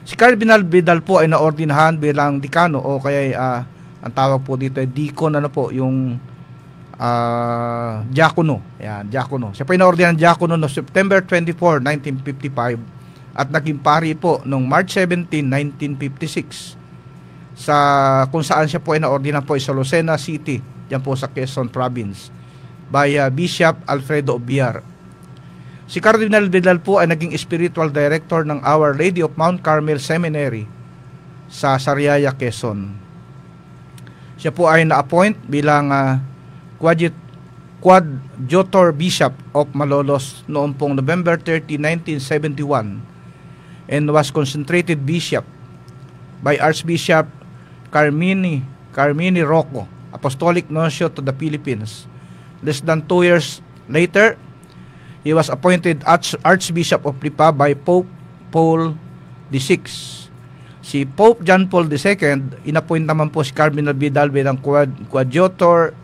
Si Cardinal Vidal po ay naordinahan bilang dekano o kaya ang tawag po dito ay deacon, yung diakono. Ayan, diakono. Siya po ay naordinahan diakono noong September 24, 1955 at naging pari po noong March 17, 1956 kung saan siya po ay naordinahan po sa Lucena City, diyan po sa Quezon Province by Bishop Alfredo Obiar. Si Cardinal Vidal po ay naging spiritual director ng Our Lady of Mount Carmel Seminary sa Sariaya, Quezon. Siya po ay na-appoint bilang Coadjutor Bishop of Malolos noong pong November 30, 1971 and was concentrated bishop by Archbishop Carmini Rocco, Apostolic Nuncio to the Philippines. Less than 2 years later, he was appointed Archbishop of Lipa by Pope Paul VI. Si Pope John Paul II, inappoint naman po si Cardinal Vidal bilang Coadjutor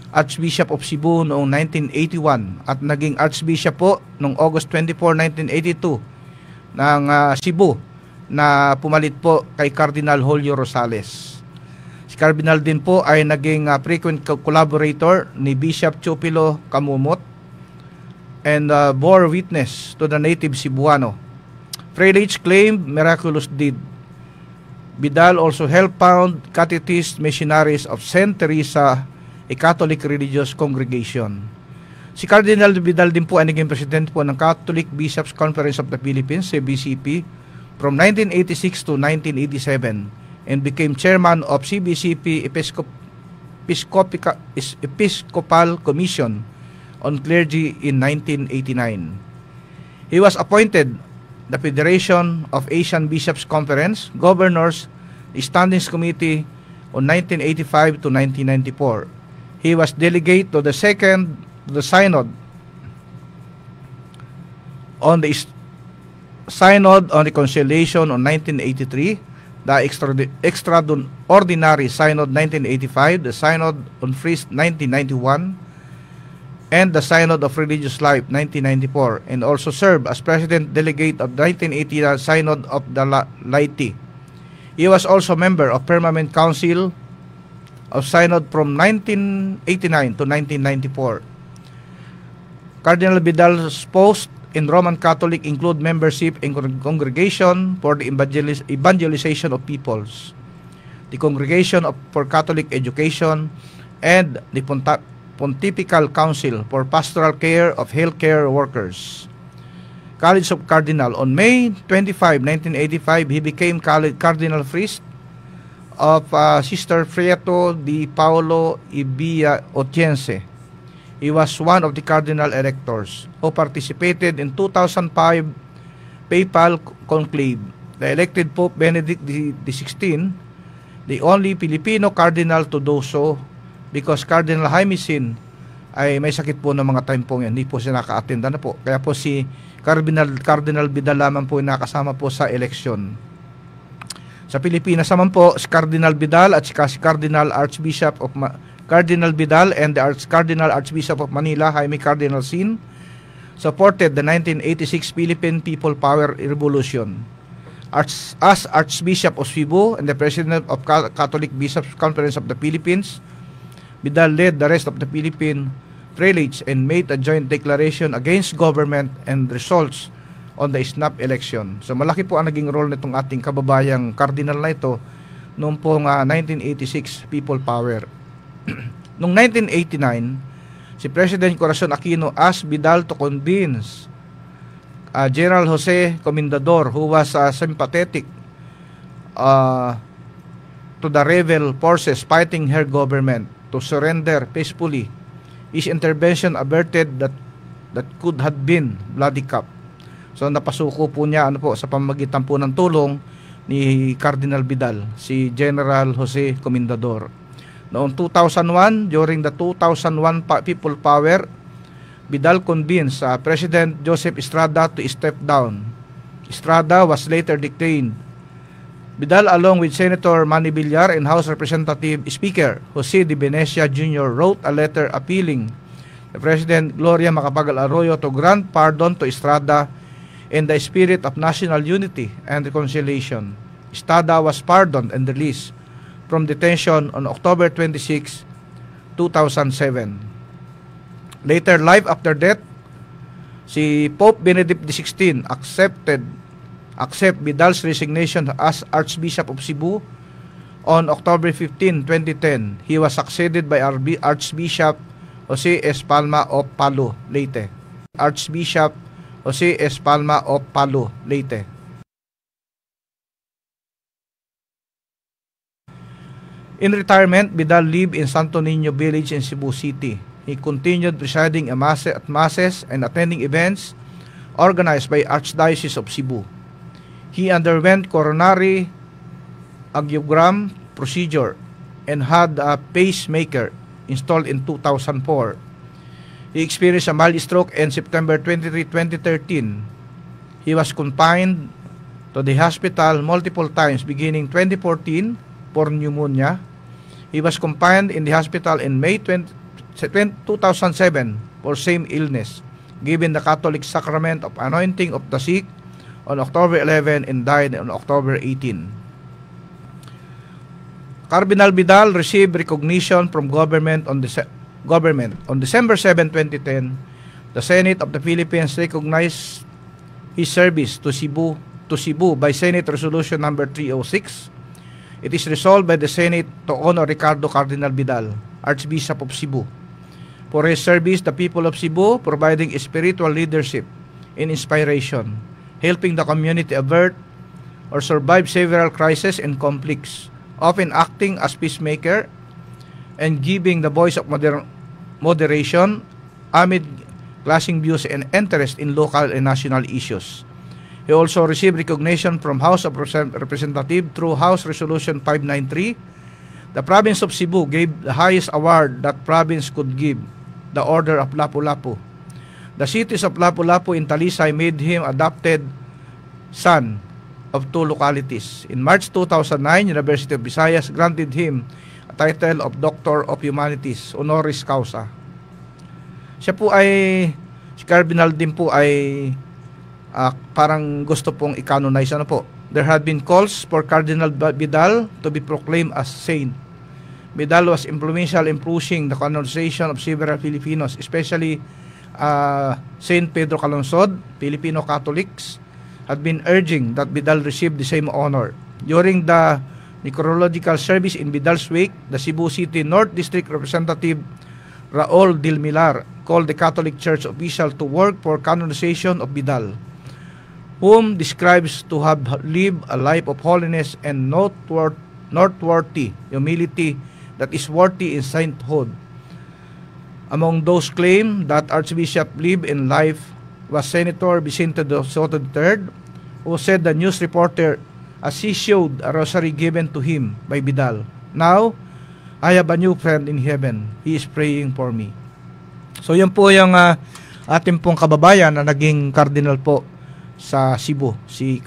Archbishop of Cebu noong 1981 at naging Archbishop po noong August 24, 1982 ng Cebu na pumalit po kay Cardinal Julio Rosales. Si Cardinal din po ay naging frequent collaborator ni Bishop Chupilo Camumot and bore witness to the native Cebuano. Prelates claimed miraculous deed. Vidal also helped found Catechist Missionaries of St. Teresa, a Catholic religious congregation. Si Cardinal Vidal din po ay naging presidente po ng Catholic Bishops Conference of the Philippines, CBCP, from 1986 to 1987 and became chairman of CBCP Episcopal Commission on Clergy in 1989. He was appointed the Federation of Asian Bishops Conference Governors Standings Committee on 1985 to 1994. He was delegate to the Synod on the Synod on Reconciliation on 1983, the Extraordinary Synod 1985, the Synod on Priest 1991, and the Synod of Religious Life 1994, and also served as President Delegate of the 1980 Synod of the Laity. He was also member of Permanent Council of Synod from 1989 to 1994. Cardinal Vidal's post in Roman Catholic include membership in Congregation for the Evangelization of Peoples, the Congregation for Catholic Education, and the Pontifical Council for Pastoral Care of Healthcare Workers. College of Cardinal. On May 25, 1985, he became Cardinal Priest of Sister Prieto di Paolo Ibia Otiense. He was one of the cardinal electors who participated in 2005 Papal Conclave. The elected Pope Benedict XVI, the only Filipino cardinal to do so, because Cardinal Jaime Sin ay may sakit po ng mga time po yan. Hindi po siya naka-attend na po. Kaya po si Cardinal Vidal lamang po yung nakasama po sa eleksyon. Sa Pilipinas naman po, si Cardinal Vidal at si Cardinal Vidal and the Cardinal Archbishop of Manila, Jaime Cardinal Sin, supported the 1986 Philippine People Power Revolution. As Archbishop of Cebu and the President of Catholic Bishops' Conference of the Philippines, Vidal led the rest of the Philippine prelates and made a joint declaration against government and results on the snap election. So malaki po ang naging role nitong ating kababayang cardinal na ito noong pong 1986 People Power. Noong 1989, si President Corazon Aquino asked Vidal to convince General Jose Comendador, who was sympathetic to the rebel forces fighting her government, to surrender peacefully. His intervention averted that could have been bloody cup. So napasuko po niya sa pamamagitan po ng tulong ni Cardinal Vidal, si General Jose Comendador. Noong 2001, during the 2001 People Power, Vidal convinced President Joseph Estrada to step down. Estrada was later detained. Vidal, along with Senator Manny Villar and House Representative Speaker Jose de Venecia Jr., wrote a letter appealing to President Gloria Macapagal Arroyo to grant pardon to Estrada in the spirit of national unity and reconciliation. Estrada was pardoned and released from detention on October 26, 2007. Later, life after death, si Pope Benedict XVI accept Vidal's resignation as Archbishop of Cebu on October 15, 2010. He was succeeded by Archbishop Jose S. Palma of Palu, Leyte. Archbishop Jose S. Palma of Palu, Leyte. In retirement, Vidal lived in Santo Niño Village in Cebu City. He continued presiding at masses and attending events organized by Archdiocese of Cebu. He underwent coronary angiogram procedure and had a pacemaker installed in 2004. He experienced a mild stroke in September 23, 2013. He was confined to the hospital multiple times beginning 2014 for pneumonia. He was confined in the hospital in May 2007 for same illness, given the Catholic sacrament of anointing of the sick on October 11 and died on October 18. Cardinal Vidal received recognition from government on December 7, 2010. The Senate of the Philippines recognized his service to Cebu by Senate Resolution number 306. It is resolved by the Senate to honor Ricardo Cardinal Vidal, Archbishop of Cebu, for his service the people of Cebu, providing spiritual leadership and inspiration, helping the community avert or survive several crises and conflicts, often acting as peacemaker and giving the voice of moderation amid clashing views and interest in local and national issues. He also received recognition from House of Representatives through House Resolution 593. The province of Cebu gave the highest award that province could give, the Order of Lapu-Lapu. The cities of Lapu-Lapu and Talisay made him adopted son of two localities. In March 2009, University of Visayas granted him a title of Doctor of Humanities, honoris causa. Si Cardinal din po ay parang gusto pong i-canonize po. There had been calls for Cardinal Vidal to be proclaimed as saint. Vidal was influential in pushing the canonization of several Filipinos, especially St. Pedro Calungsod, Filipino Catholics had been urging that Bidal receive the same honor. During the necrological service in Bidal's wake, the Cebu City North District Representative Raul Dilmilar called the Catholic Church official to work for canonization of Bidal, whom describes to have lived a life of holiness and noteworthy humility that is worthy in sainthood. Among those claimed that Archbishop lived in life was Senator Vicente Soto III, who said the news reporter as he showed a rosary given to him by Bidal, "Now, I have a new friend in heaven. He is praying for me." So yun po yung ating pong kababayan na naging cardinal po sa Cebu, si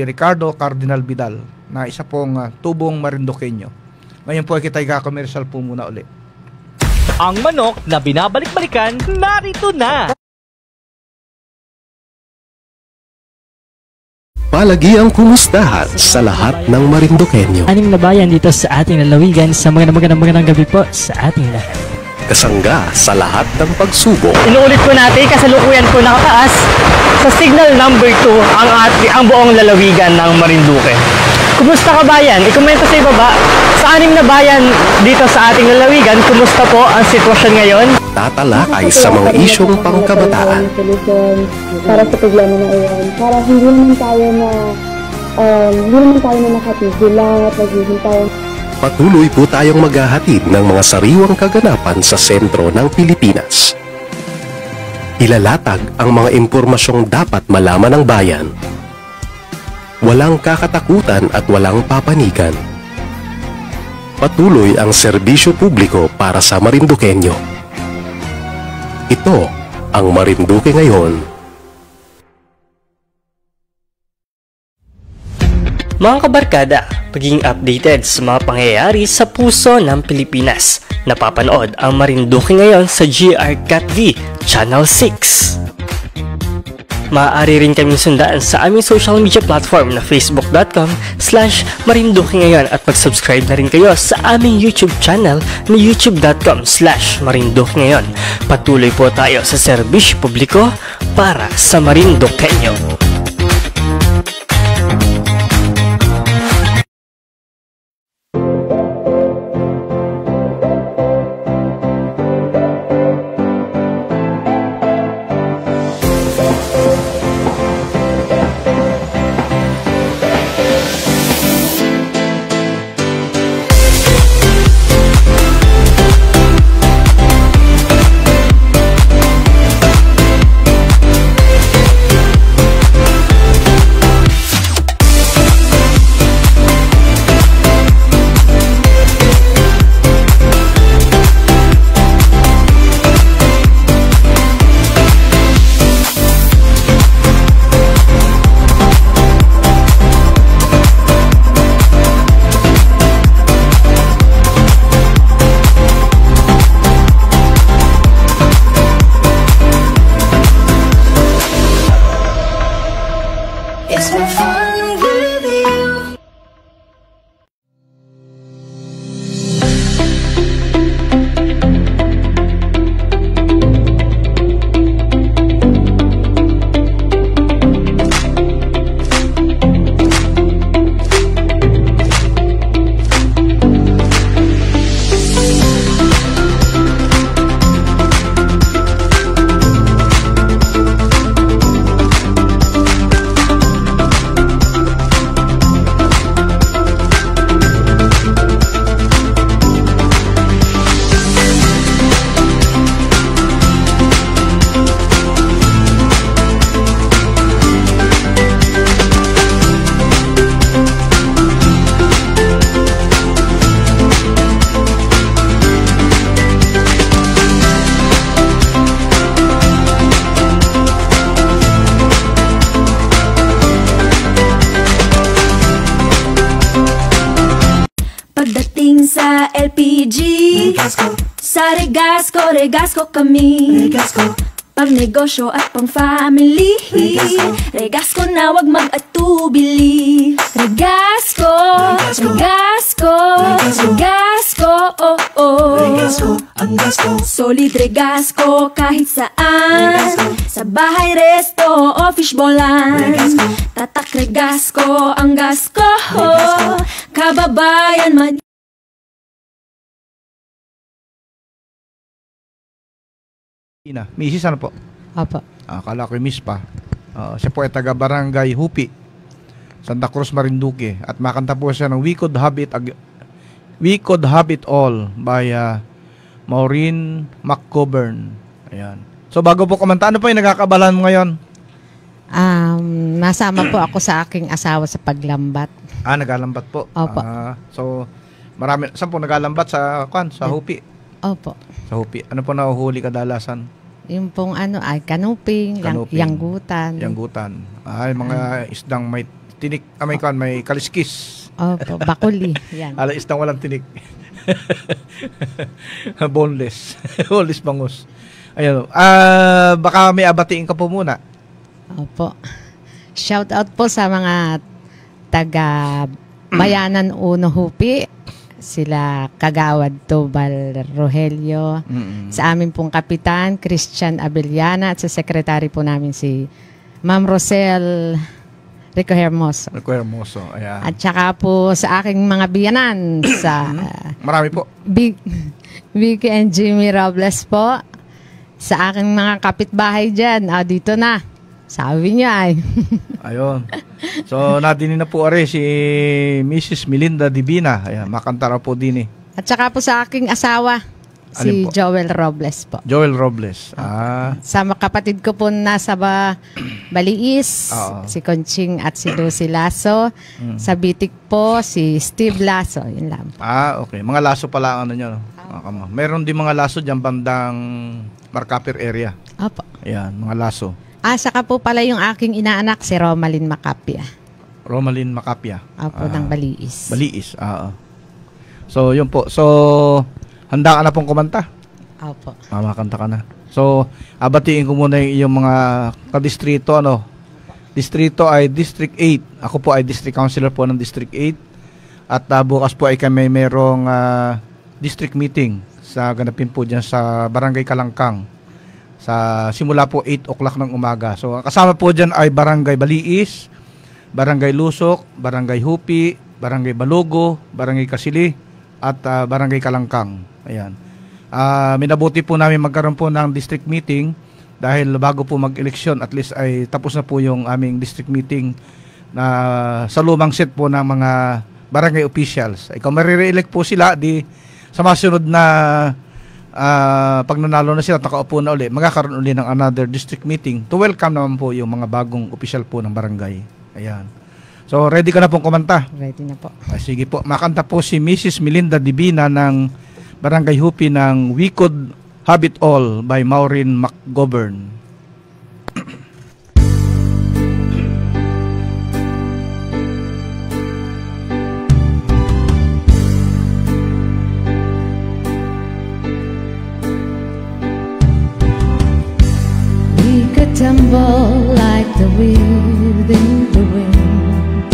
Ricardo Cardinal Bidal, na isa pong tubong Marinduqueño. Ngayon po kita ika-commercial po muna ulit. Ang manok na binabalik-balikan, narito na! Palagiang kumustahan sa lahat ng Marinduqueño. Anim na bayan dito sa ating lalawigan, sa magandang gabi po sa ating lahat. Kasangga sa lahat ng pagsubok. Inuulit po natin, kasalukuyan po nakataas sa signal number 2 ang buong lalawigan ng Marinduque. Kumusta ka bayan? I-komento sa ibaba. Sa anim na bayan dito sa ating lalawigan, kumusta po ang sitwasyon ngayon? Tatalakay sa mga isyong pangkabataan. Para sa problema na iyon. Para hindi naman tayo na nakatigil lang at naghihintay. Patuloy po tayong maghahatid ng mga sariwang kaganapan sa sentro ng Pilipinas. Ilalatag ang mga impormasyong dapat malaman ng bayan. Walang kakatakutan at walang papanigan. Patuloy ang serbisyo publiko para sa Marinduqueño. Ito ang Marinduque ngayon. Mga kabarkada, pagiging updated sa mga pangyayari sa puso ng Pilipinas. Napapanood ang Marinduque ngayon sa GRCAT V Channel 6. Maaari rin kaming sundaan sa aming social media platform na facebook.com/Marinduque ngayon at mag-subscribe na rin kayo sa aming YouTube channel na youtube.com/Marinduque ngayon. Patuloy po tayo sa serbisyo publiko para sa Marinduqueño. Pagdating sa LPG, sa Regasco kami. Pag negosyo at pang family, Regasco na wag mag-atubili. Regasco, oh oh. ang gasko. Solid Regasco kahit saan. Sa bahay, resto o fishbowlan. Tatak Regasco ang gasko. Kababayan man. Mrs. ano po? Apa. Akala ko yung miss pa. Siya po ay taga Barangay Hupi, Santa Cruz, Marinduque. At makanta po siya ng We Could Have It All by Maureen McGovern. Ayan. So bago po kumanta, ano po yung nagkakabalan mo ngayon? Nasama po ako sa aking asawa sa paglambat. Nagalambat po. Opo. So marami, saan po nagalambat sa Hupi? Opo. Sa Hupi. Ano po nahuhuli kadalasan? Yung pong ay kanuping, yanggutan. Yanggutan. Ay mga isdang may tinik, may kaliskis. Opo, bakuli. Yan. Isdang walang tinik. Boneless. Boneless bangus. Ayun. Baka may abatiin ka po muna. Opo. Shout out po sa mga taga Bayanan Uno Hupi. Sila Kagawad Tobal Rogelio. Sa amin pong kapitan, Christian Abellana. At sa sekretary po namin si Ma'am Rosel Rico Hermoso. Ayan. At saka po sa aking mga biyanan sa marami po. Vicky and Jimmy Robles po. Sa aking mga kapitbahay dyan. Dito na. Sabi niya ay. Ayun. So nadinin na po si Mrs. Melinda Divina. Ayan, makanta po din At saka po sa aking asawa. Si Joel Robles po. Joel Robles. Sa kapatid ko po nasa Baliis, si Conching at si Lucy Lasso. Sa Bitik po, si Steve Lasso. Yun lang. Okay. Mga Lasso pala ang ano nyo. Meron din mga Lasso dyan bandang Marcapir area. Opo. Ayan, mga Lasso. Saka po pala yung aking inaanak, si Romalyn Macapia. Romalyn Macapia. Opo, ng Baliis. Baliis, So, yun po. So, handa ka na pong kumanta? Opo. Makanta ka na. So, abatiin ko muna yung iyong mga kadistrito. Distrito ay District 8. Ako po ay District Councilor po ng District 8. At bukas po ay kami mayroong district meeting sa ganapin po dyan sa Barangay Kalangkang. Simula po 8 o'clock ng umaga. So, kasama po dyan ay Barangay Baliis, Barangay Lusok, Barangay Hupi, Barangay Balugo, Barangay Kasili, at Barangay Kalangkang. Ayan. Minabuti po namin magkaroon po ng district meeting dahil bago po mag-eleksyon, at least ay tapos na po yung aming district meeting na sa lumang set po ng mga barangay officials. Kung marireelect po sila, sa masunod na pag nanalo na sila at nakaupo na uli, magkakaroon uli ng another district meeting to welcome naman po yung mga bagong official po ng barangay. Ayan. So, ready ka na pong kumanta? Ready na po. Sige po. Makanta po si Mrs. Melinda Divina ng Barangay Hupi ng We Could Have It All by Maureen McGovern. Tumble like the wind in the wind.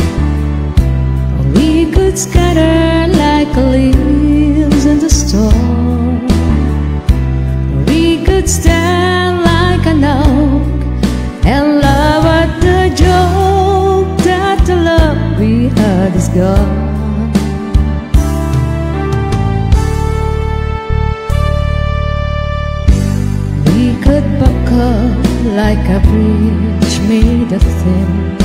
We could scatter like leaves in the storm. We could stand like an oak and laugh at the joke that the love we had is gone. We could buckle like a bridge made of tin.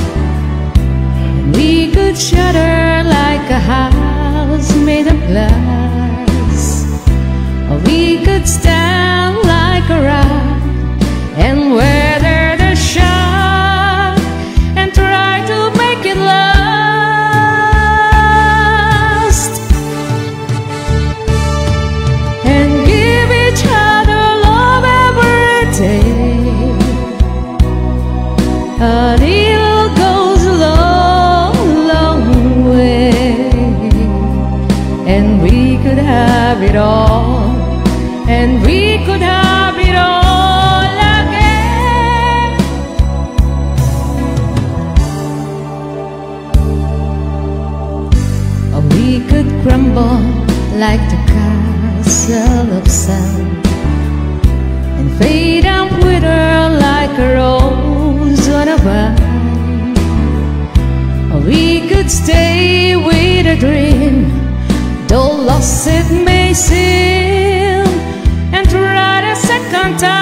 We could shatter like a house made of glass. We could stand like a rock and weather the shock and try to make it last and give each other love every day. A little goes a long, long way, and we could have it all, and we could have it all again. We could crumble like the cell of sand and fade and wither like a rose on a vine. Or we could stay with a dream, though lost it may seem, and try a second time.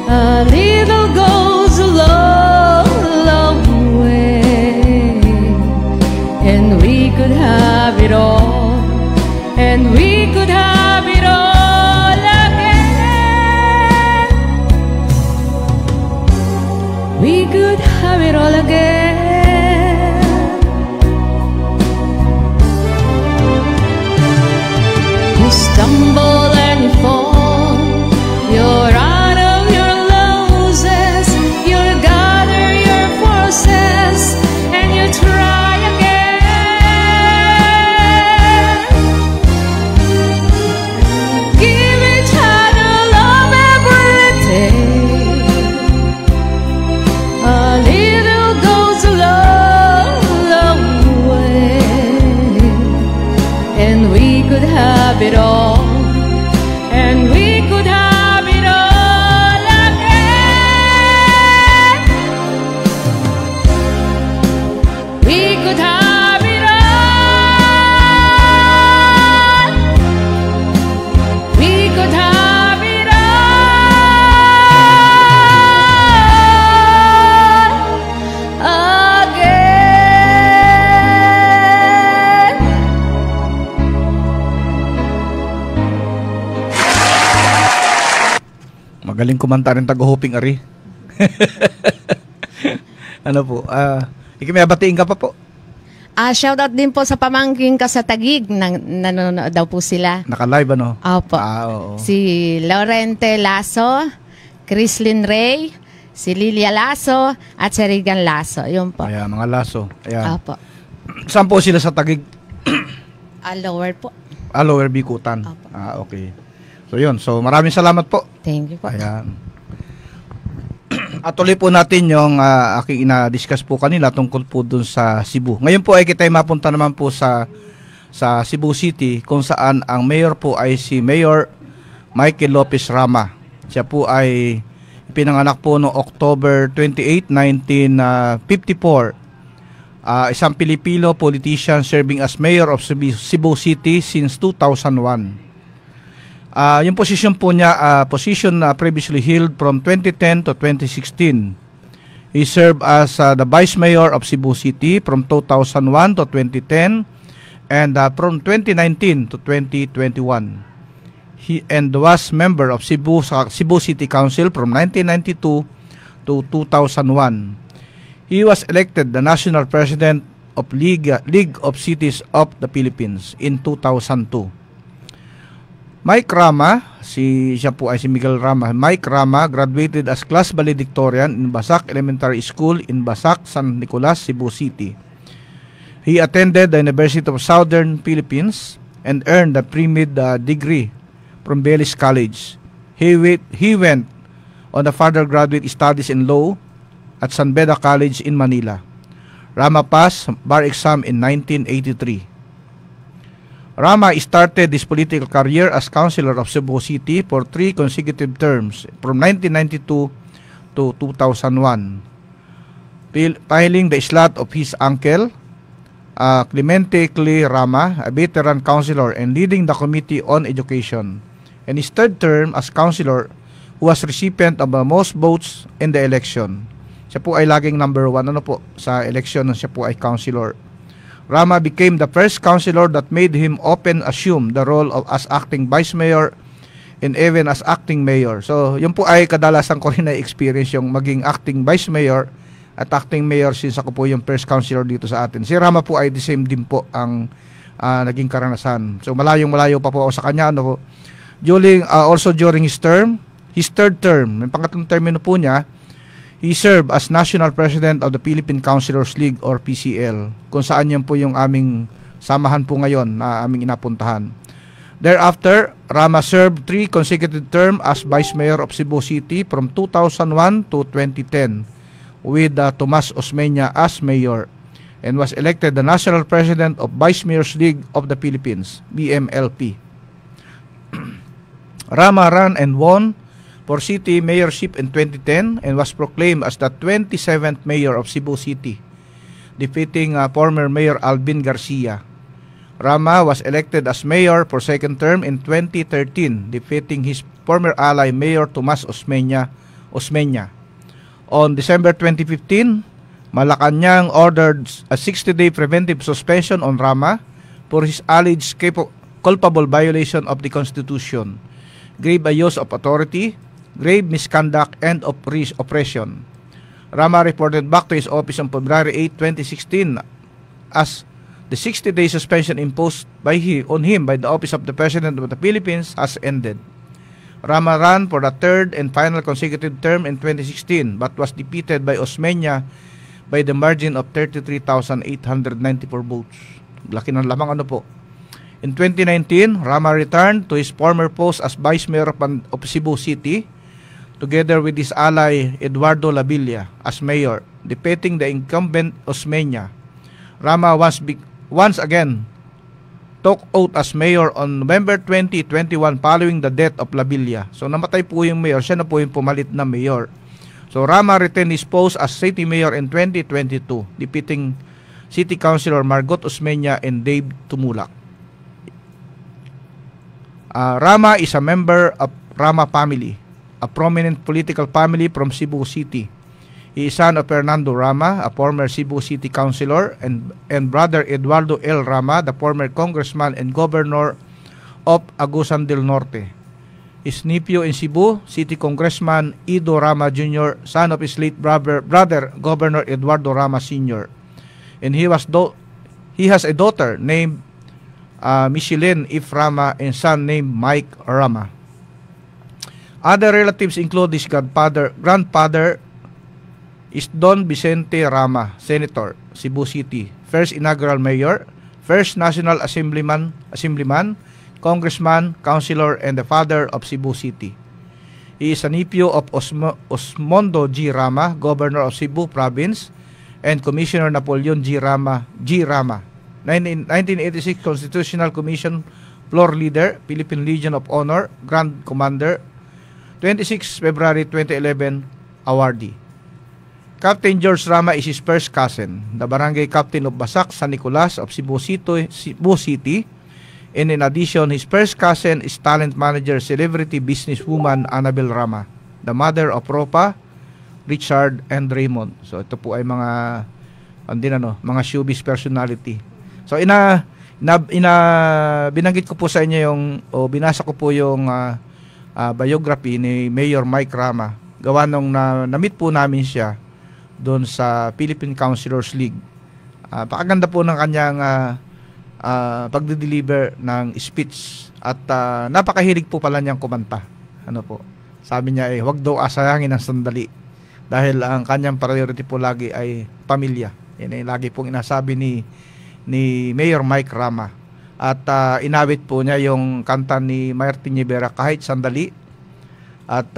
A little goes a long, long way, and we could have it all, and we could have it all again. We could have it all again. You stumble and you fall, you're out of your losses, you'll gather your forces and you try again. Give each other love every day. A little goes a long, long way, and we could have it all, and we could have it all again. We could have it all. We could have it all again. Magaling kumanta rin taga-hoping ari. Ano po? Ikimibatiin ka pa po. Shoutout din po sa pamangkin ka sa Taguig. Nanonood daw po sila. Naka-live ano? Opo. Oo. Si Lorente Lasso, Chrislyn Ray, si Lilia Lasso, at si Regan Lasso. Yun po. Ayan, mga Lasso. Ayan. Opo. Saan po sila sa Taguig? Lower po. Lower Bikutan. Opo. Okay. So yun. So maraming salamat po. Thank you po. Ayan. At tuloy po natin yung aking ina-discuss po kanila tungkol po dun sa Cebu. Ngayon po ay kita mapunta naman po sa Cebu City, kung saan ang mayor po ay si Mayor Michael Lopez Rama. Siya po ay pinanganak po noong October 28, 1954. Isang Pilipino politician serving as mayor of Cebu City since 2001. Yung position po niya, position previously held from 2010 to 2016. He served as the Vice Mayor of Cebu City from 2001 to 2010 and from 2019 to 2021. He was member of Cebu City Council from 1992 to 2001. He was elected the National President of League of Cities of the Philippines in 2002. Mike Rama, siya po ay si Miguel Rama. Mike Rama graduated as class valedictorian in Basak Elementary School in Basak, San Nicolas, Cebu City. He attended the University of Southern Philippines and earned a pre-med degree from Bellis College. He went on the further graduate studies in law at San Beda College in Manila. Rama passed bar exam in 1983. Rama started his political career as councilor of Cebu City for 3 consecutive terms from 1992 to 2001, filling the slot of his uncle, Clemente Clay Rama, a veteran councilor and leading the Committee on Education. And his third term as councilor, who was recipient of the most votes in the election. Siya po ay laging number 1 sa election nung siya po ay councilor. Rama became the first councilor that made him open assume the role of as acting vice mayor and even as acting mayor. So, yun po ay kadalasan ko rin na experience yung maging acting vice mayor at acting mayor since ako po yung first councilor dito sa atin. Si Rama po ay the same din po ang naging karanasan. So, malayong-malayo pa po ako sa kanya. Also during his third term, yung pangatlong termino po niya, he served as National President of the Philippine Councilors League or PCL, kung saan yan po yung aming samahan po ngayon na aming inapuntahan. Thereafter, Rama served 3 consecutive terms as Vice Mayor of Cebu City from 2001 to 2010 with Tomas Osmeña as Mayor, and was elected the National President of Vice Mayors League of the Philippines, BMLP. Rama ran and won for city mayorship in 2010 and was proclaimed as the 27th Mayor of Cebu City, defeating former Mayor Alvin Garcia. Rama was elected as mayor for second term in 2013, defeating his former ally Mayor Tomas Osmeña. On December 2015, Malacanang ordered a 60-day preventive suspension on Rama for his alleged culpable violation of the Constitution, grave abuse of authority, grave misconduct, and oppression. Rama reported back to his office on February 8, 2016 as the 60-day suspension imposed on him by the Office of the President of the Philippines has ended. Rama ran for the third and final consecutive term in 2016 but was defeated by Osmeña by the margin of 33,894 votes. Laki ng lamang po. In 2019, Rama returned to his former post as Vice Mayor of Cebu City together with his ally Eduardo Labilla as Mayor, defeating the incumbent Osmeña. Rama once again took oath as Mayor on November 2021 following the death of Labilla. So namatay po yung Mayor, siya na po yung pumalit na Mayor. So Rama retained his post as City Mayor in 2022, defeating City Councilor Margot Osmeña and Dave Tumulak. Rama is a member of Rama family, a prominent political family from Cebu City. He is son of Fernando Rama, a former Cebu City Councilor, and brother Eduardo L. Rama, the former Congressman and Governor of Agusan del Norte. His nephew in Cebu City Congressman Ido Rama Jr., son of his late brother Governor Eduardo Rama Sr. And he has a daughter named Micheline If Rama and son named Mike Rama. Other relatives include his grandfather is Don Vicente Rama, Senator, Cebu City, first inaugural mayor, first national assemblyman, congressman, councilor, and the father of Cebu City. He is a nephew of Osmondo G. Rama, governor of Cebu Province, and Commissioner Napoleon G. Rama, 1986 Constitutional Commission floor leader, Philippine Legion of Honor, Grand Commander, 26 February 2011 awardee. Captain George Rama is his first cousin, the barangay captain of Basak, San Nicolas of Cebu City. And in addition, his first cousin is talent manager, celebrity businesswoman Annabel Rama, the mother of Ropa, Richard, and Raymond. So ito po ay mga showbiz personality. So binanggit ko po sa inyo binasa ko po yung biography ni Mayor Mike Rama. Gawa nung na-meet po namin siya doon sa Philippine Councilors League. Pakaganda po ng kanyang pagde-deliver ng speech at napakahilig po pala niyang kumanta. Sabi niya huwag daw asayangin ang sandali dahil ang kanyang priority po lagi ay pamilya. Yan ay lagi pong inasabi ni Mayor Mike Rama. At inawit po niya yung kanta ni Martin Rivera, Kahit Sandali. At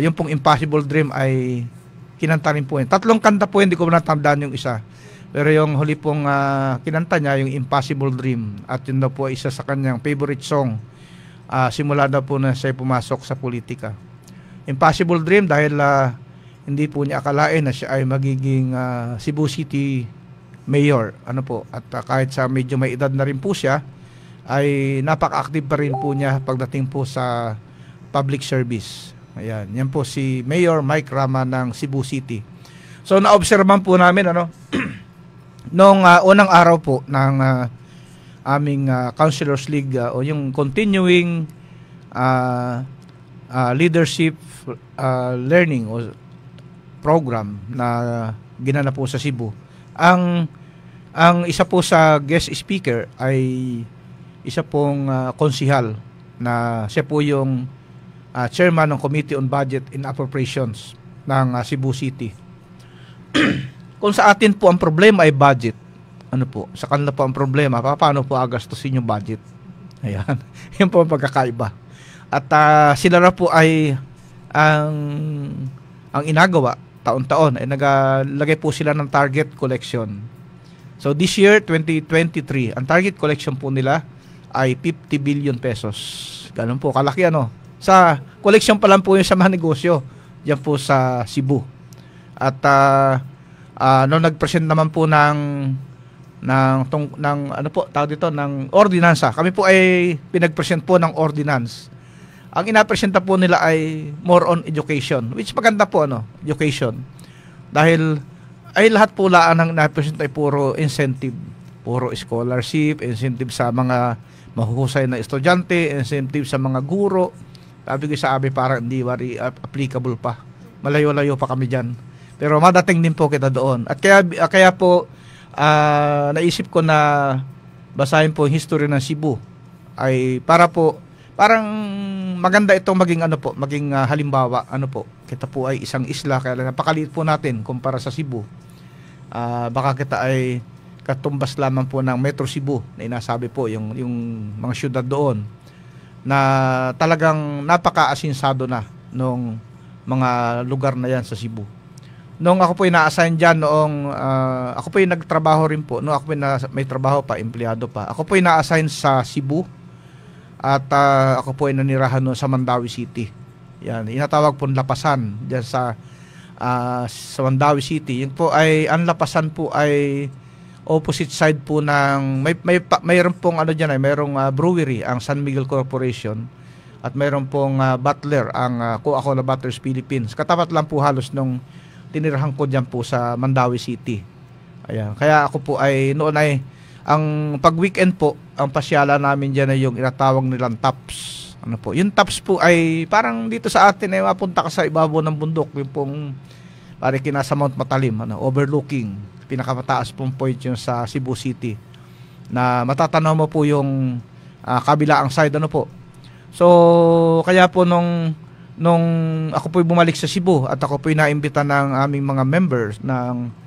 yung pong Impossible Dream ay kinanta rin po yun. 3 kanta po, hindi ko natandaan yung isa. Pero yung huli pong kinanta niya, yung Impossible Dream. At yun daw po isa sa kanyang favorite song. Simula daw po na siya pumasok sa politika. Impossible Dream dahil hindi po niya akalain na siya ay magiging Cebu City Mayor. At kahit sa medyo may edad na rin po siya, ay napaka-active pa rin po niya pagdating po sa public service. Ayan, yan po si Mayor Mike Rama ng Cebu City. So naobserbahan po namin noong unang araw po ng aming Councilors League o yung continuing leadership learning o program na ginanap po sa Cebu. Ang isa po sa guest speaker ay isa pong konsihal na siya po yung chairman ng Committee on Budget and Appropriations ng Cebu City. Kung sa atin po ang problema ay budget, sa kanila po ang problema, paano po agastusin yung budget? Ayan. Yan po ang pagkakaiba. At sila na po ay ang inagawa taon-taon ay naglagay po sila ng target collection. So this year 2023, ang target collection po nila ay 50 billion pesos. Ganun po kalaki ano. Sa collection pa lang po yung sa mga negosyo diyan po sa Cebu. At nung nag-present naman po ng ano po tawag dito ng ordinansa. Kami po ay pinag-present po ng ordinance. Ang inapresenta po nila ay more on education, which maganda po education. Dahil ay lahat po laan ng inapresenta ay puro incentive, puro scholarship, incentive sa mga mahuhusay na estudyante, incentive sa mga guro. Sabi parang hindi applicable pa. Malayo-layo pa kami diyan. Pero madating din po kita doon. At kaya po naisip ko na basahin po yung history ng Cebu ay parang maganda itong maging halimbawa kita po ay isang isla kaya napakaliit po natin kumpara sa Cebu. Baka kita ay katumbas lamang po ng Metro Cebu na inasabi po yung mga syudad doon na talagang napaka-asinsado na nung mga lugar na yan sa Cebu. Nung ako po ay na-assign dyan ako po ay nagtrabaho rin po, nung ako po may trabaho pa, empleyado pa, ako po ay na-assign sa Cebu at ako po ay nanirahan sa Mandawi City. Yan, inatawag po lapasan dyan sa Mandawi City. Yung po ay, ang lapasan po ay opposite side po ng, mayroon pong mayroong brewery, ang San Miguel Corporation, at mayroon pong Butler, ang Coca-Cola Bottlers Philippines. Katapat lang po halos nung tinirahan ko dyan po sa Mandawi City. Ayan. Kaya ako po ay noon ay ang pag-weekend po, ang pasyala namin dyan ay yung inatawag nilang TAPS. Yung TAPS po ay parang dito sa atin ay mapunta ka sa ibabaw ng bundok, yung pong parang kinasa Mount Matalim, overlooking, pinakamataas pong point yung sa Cebu City, na matatanaw mo po yung kabilaang side po. So, kaya po nung ako po bumalik sa Cebu at ako po naimbita ng aming mga members ng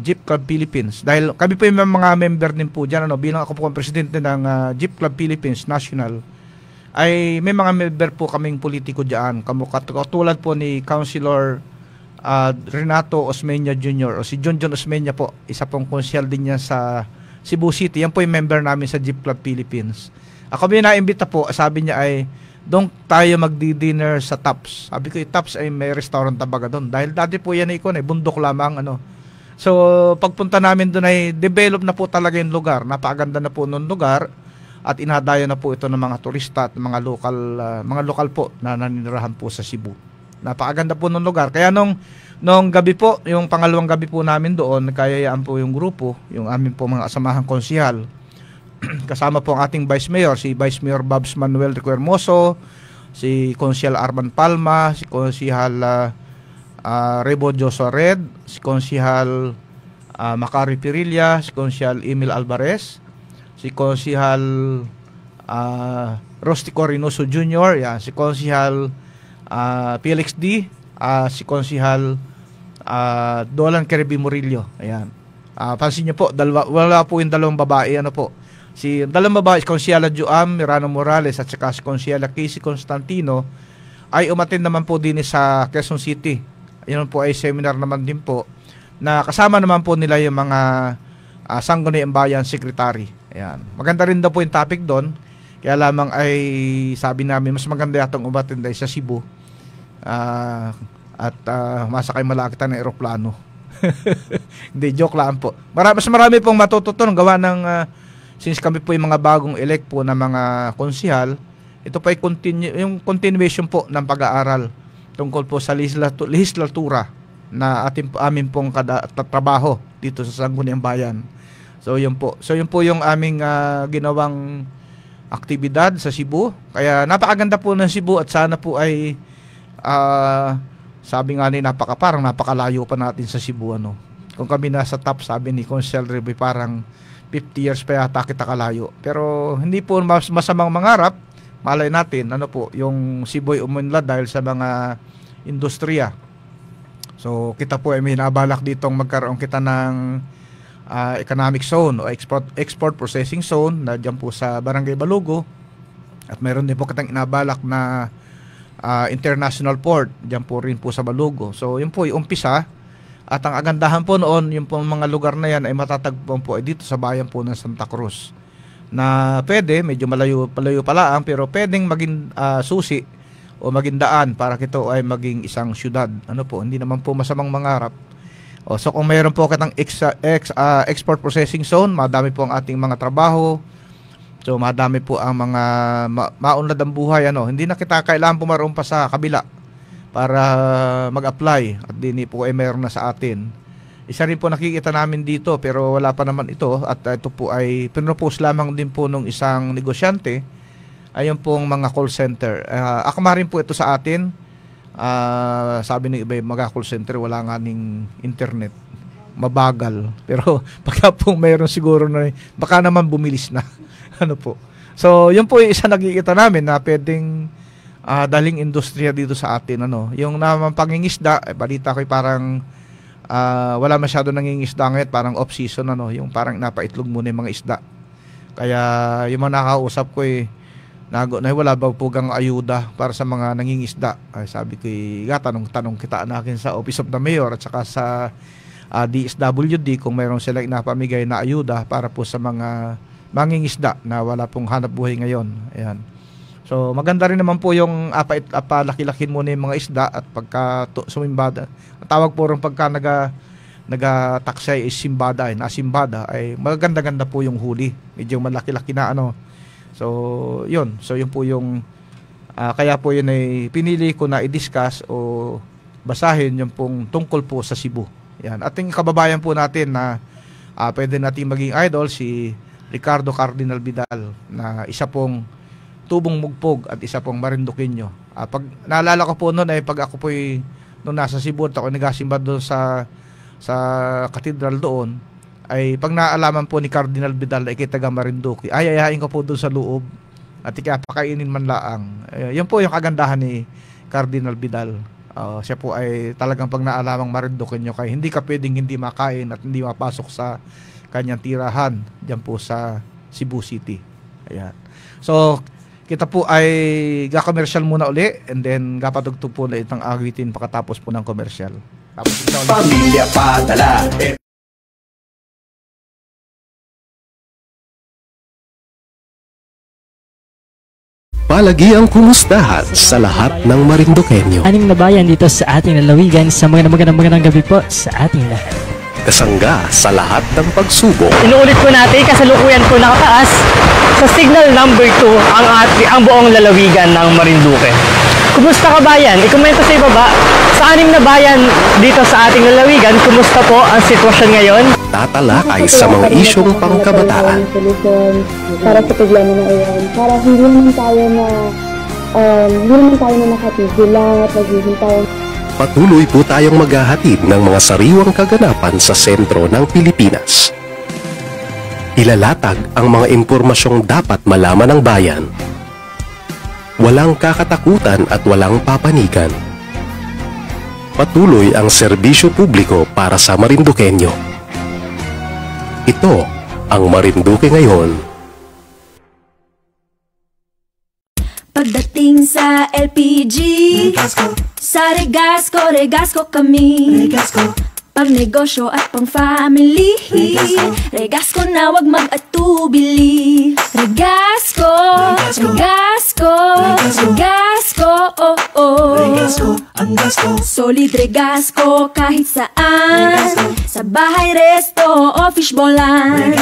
Jeep Club Philippines. Dahil kami po yung mga member din po dyan, bilang ako po ang presidente ng Jeep Club Philippines National, ay may mga member po kaming politiko dyan. Katulad po ni Councilor Renato Osmeña Jr. o si John Osmeña po, isa pong konsyal din yan sa Cebu City. Yan po yung member namin sa Jeep Club Philippines. Ako may naimbita po, sabi niya ay doon tayo magdi-dinner sa TAPS. Sabi ko, TAPS ay may restaurant tabaga doon. Dahil dati po yan bundok lamang So, pagpunta namin doon ay develop na po talaga yung lugar. Napakaganda na po noong lugar at inadayo na po ito ng mga turista at mga lokal po na naninirahan po sa Cebu. Napakaganda po noong lugar. Kaya nung gabi po, yung pangalawang gabi po namin doon, kayayaan po yung grupo, yung amin po mga asamahang konsihal. Kasama po ang ating Vice Mayor, si Vice Mayor Babs Manuel Rico Hermoso, si Konsihal Arman Palma, si Konsihal Rebo Joshua Red, si Konsihal Macari Pirilla, si Konsihal Emil Alvarez, si Konsihal Rostico Reynoso Jr., si Konsihal Felix D., si Konsihal Dolan Kerebi Murillo. Ayan. Pansin niyo po, wala po yung dalawang babae, si dalawang babae, si Konsihal Joam Mirano Morales at saka si Konsihal Casey Constantino ay umattend naman po din sa Quezon City. Yun po ay seminar naman din po na kasama naman po nila yung mga Sangguniang Bayan Secretary. Ayan. Maganda rin daw po yung topic doon. Kaya lamang ay sabi namin mas maganda yatang umattend sa Cebu at masakay malakita ng eroplano. Hindi, joke lang po. Mas marami pong matututunan gawa ng since kami po yung mga bagong elect po na mga konsihal, ito po ay yung continuation po ng pag-aaral tungkol po sa legislatura na amin pong trabaho dito sa Sangguniang Bayan. So yun po yung aming ginawang aktibidad sa Cebu. Kaya napakaganda po ng Cebu at sana po ay sabi nga ni parang napakalayo pa natin sa Cebu. Kung kami nasa top, sabi ni Consel Rebe, parang 50 years pa yata kita kalayo. Pero hindi po masamang mangarap. Malay natin, yung Cebu ay umunlad dahil sa mga industriya. So, kita po ay may nabalak ditong magkaroon kita ng economic zone o export processing zone na dyan po sa Barangay Balugo. At mayroon din po kitang inabalak na international port, diyan po rin po sa Balugo. So yun po yung umpisa. At ang agandahan po noon, yung po mga lugar na yan ay matatagpuan po dito sa bayan po ng Santa Cruz. Na pwede, medyo malayo pala pero pwedeng maging susi o maging daan para ito ay maging isang syudad. Ano po, hindi naman po masamang mangarap. So kung mayroon po kitang export processing zone, madami po ang ating mga trabaho. So madami po ang mga maunlad ang buhay. Hindi na kita kailangan pumaroon pa sa kabila para mag-apply at din po ay mayroon na sa atin. Isa rin po nakikita namin dito pero wala pa naman ito at ito po ay pinropose lamang din po nung isang negosyante ayun pong mga call center. Akma rin po ito sa atin. Sabi ng iba mga call center wala nga ning internet, mabagal, pero pagka po mayroon siguro na baka naman bumilis na. Ano po, so yun po yung isa nakikita namin na pwedeng daling industriya dito sa atin. Yung naman pangingisda, balita ko parang wala masyado nangingisda ngayon, parang off season, yung parang napaitlog muna yung mga isda. Kaya yung mga nakausap ko wala ba po gang ayuda para sa mga nangingisda. Sabi ko tanong kita nakin sa Office of the Mayor at saka sa DSWD kung mayroon silang inapamigay na ayuda para po sa mga mangingisda na wala pong hanap buhay ngayon. Ayan. So maganda rin naman po yung apalaki-lakin muna yung mga isda at pagka sumimbada. Ang tawag po rin pagka nagataksay is simbada, nasimbada ay maganda-ganda po yung huli. Medyo malaki-laki na So yun. So yun po yung kaya po yun ay pinili ko na i-discuss o basahin yung pong tungkol po sa Cebu. Yan. Ating kababayan po natin na pwede natin maging idol si Ricardo Cardinal Vidal na isa pong tubong mugpog at isa pong Marinduqueño. Pag naalala ko po noon ay pag ako po nung nasa Cebu at ako nagasimba doon sa katedral doon ay pag naalaman po ni Cardinal Vidal ay kay taga Marinduque ay ayahin ko po doon sa loob at ikapakainin man laang. Yan po yung kagandahan ni Cardinal Vidal. Siya po ay talagang pag naalamang Marinduqueño kay hindi ka pwedeng hindi makain at hindi mapasok sa kanyang tirahan dyan po sa Cebu City. Ayan. So kita po ay ga-commercial muna uli and then gapatugtog po na itang awitin pagkatapos po ng commercial. Tapos Pamilya Padala. Palagi ang kumustahan sa lahat ng Marinduqueño. Aning na bayan dito sa ating lalawigan sa magandang gabi po sa ating lahat. Kasangga sa lahat ng pagsubok. Inuulit po natin, kasalukuyan po nakataas sa signal number 2 ang buong lalawigan ng Marinduque. Kumusta ka bayan? I-komento sa ibaba sa anim na bayan dito sa ating lalawigan, kumusta po ang sitwasyon ngayon? Tatalakay sa mga isyong pangkabataan. Para sa problema na iyan. Para hindi naman tayo na nakatigil lang at naghihintay. Patuloy po tayong maghahatid ng mga sariwang kaganapan sa sentro ng Pilipinas. Ilalatag ang mga impormasyong dapat malaman ng bayan. Walang kakatakutan at walang papanigan. Patuloy ang serbisyo publiko para sa Marinduqueño. Ito ang Marinduque ngayon. Pagdating sa LPG, sa Regasco kami. Pag negosyo at pang family, Regasco na wag mag-atubili. Regasco, oh oh. Ang gasto. Solid Regasco kahit saan. Sa bahay, resto o fishbowlan.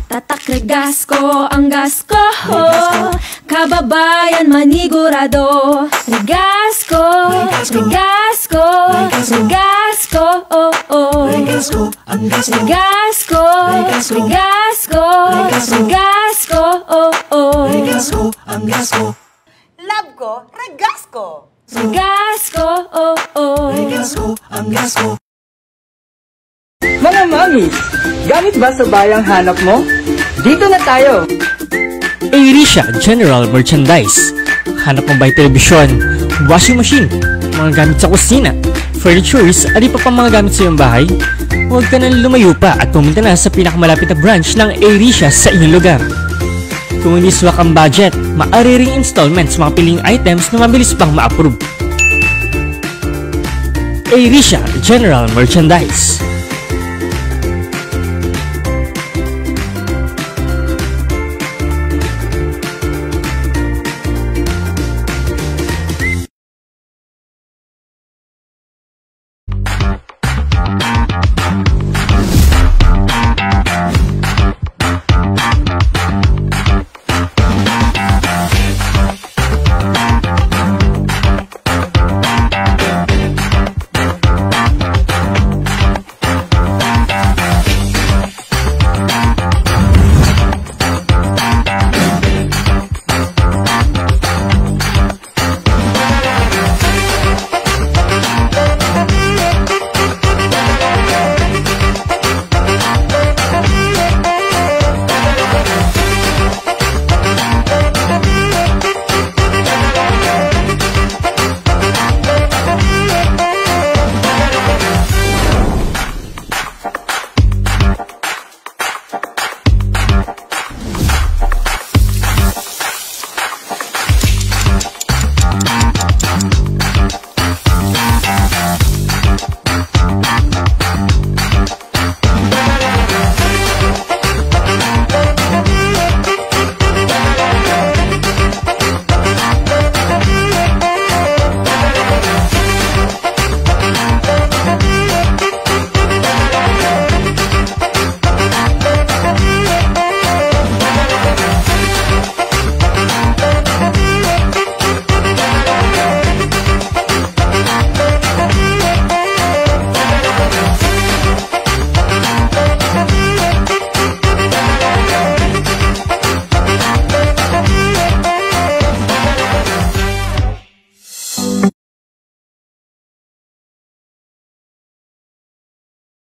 Tatak Regasco ang gasko. Kababayan manigurado. Regasco, oh oh. Regasco, ang gasto. Regasco, oh oh. Regasco, ang gasto. Love ko, Regasco. Regasco, oh oh. Regasco, ang gasto. Mga mami, gamit ba sa bayang hanap mo? Dito na tayo! Airisha General Merchandise. Hanap mo ba'y telebisyon, washing machine, mga gamit sa kusina, furnitures, at iba pang mga gamit sa iyong bahay? Huwag ka nang lumayo pa at pumunta na sa pinakamalapit na branch ng Airisha sa inyong lugar. Kung hindi swak ang budget, maaari ring installment sa mga piling items na mabilis pang ma-approve. Arisha General Merchandise.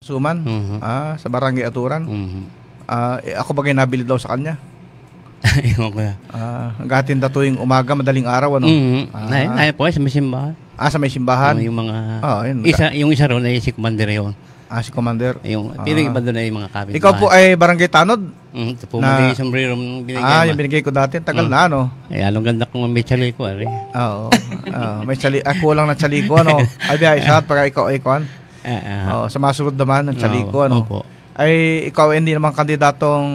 Suman? Sa Barangay Aturan? Ako bagay nabili daw sa kanya? Ewan ko na. Hanggatin na tuwing umaga, madaling araw, ano? Ay po, sa may simbahan. Sa may simbahan? Yung mga... yun. Yung isa ron ay si Commander yun. Si Commander? Pero iba doon ay mga kapit. Ikaw po ay Barangay Tanod? Ito po, may sombrero binigay. Yung binigay ko dati. Tagal na, ano? Anong ganda kong may tsali ko, ari. Oo. May tsali. Kulang na tsali ko, ano? Ay, isa, para ikaw ay kuhan. Sa masunod naman ng Chalico, ano? Ay ikaw hindi naman kandidatong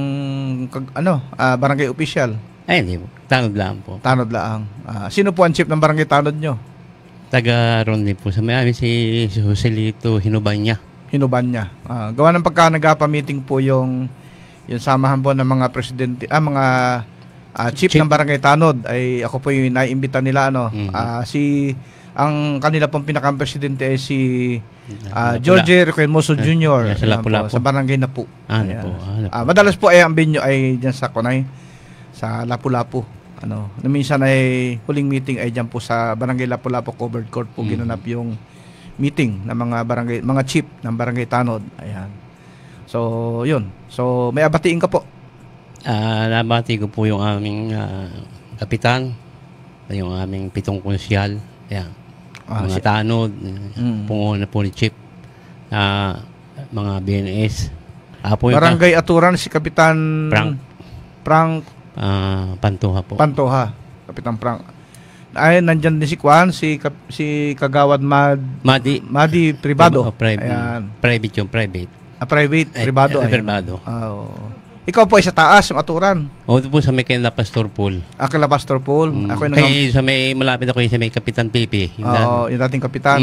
barangay official. Ay hindi po. Tanod lang po. Tanod lang. Sino po ang chief ng barangay Tanod nyo? Taga ron din po. Sa may amin si Joselito Hinubanya. Gawa ng pagka nagpa-meeting po yung samahan po ng mga presidente, mga chief ng barangay Tanod, ay ako po yung naiimbita nila, ano? Ang kanila pong pinaka-presidente ay si George Requemoso Jr. Sa Lapu-Lapu. Sa barangay Napu. Madalas po ay ang venue ay dyan sa Kunay, sa Lapu-Lapu. Minsan ay huling meeting ay dyan po sa barangay Lapu-Lapu covered court po ginanap yung meeting ng mga chief ng barangay Tanod. Ayan. So, yun. So, may abatiin ka po. Nabati ko po yung aming kapitan, yung aming 7 konsyal. Ayan. Mga Tanod, punguna po ni Chief, mga BNS. Barangay Aturan, si Kapitan Frank Pantoja po. Kapitan Frank. Ay, nandyan din si Kwan, si Kagawad Madi Privado. Private yung private. Privado. Privado. Ikaw po ay sa taas, yung Aturan. Ito po sa may Kila Pastor Pool. Kila Pastor Pool. Sa may malapit ako sa may Kapitan Pipi. Yung dating kapitan.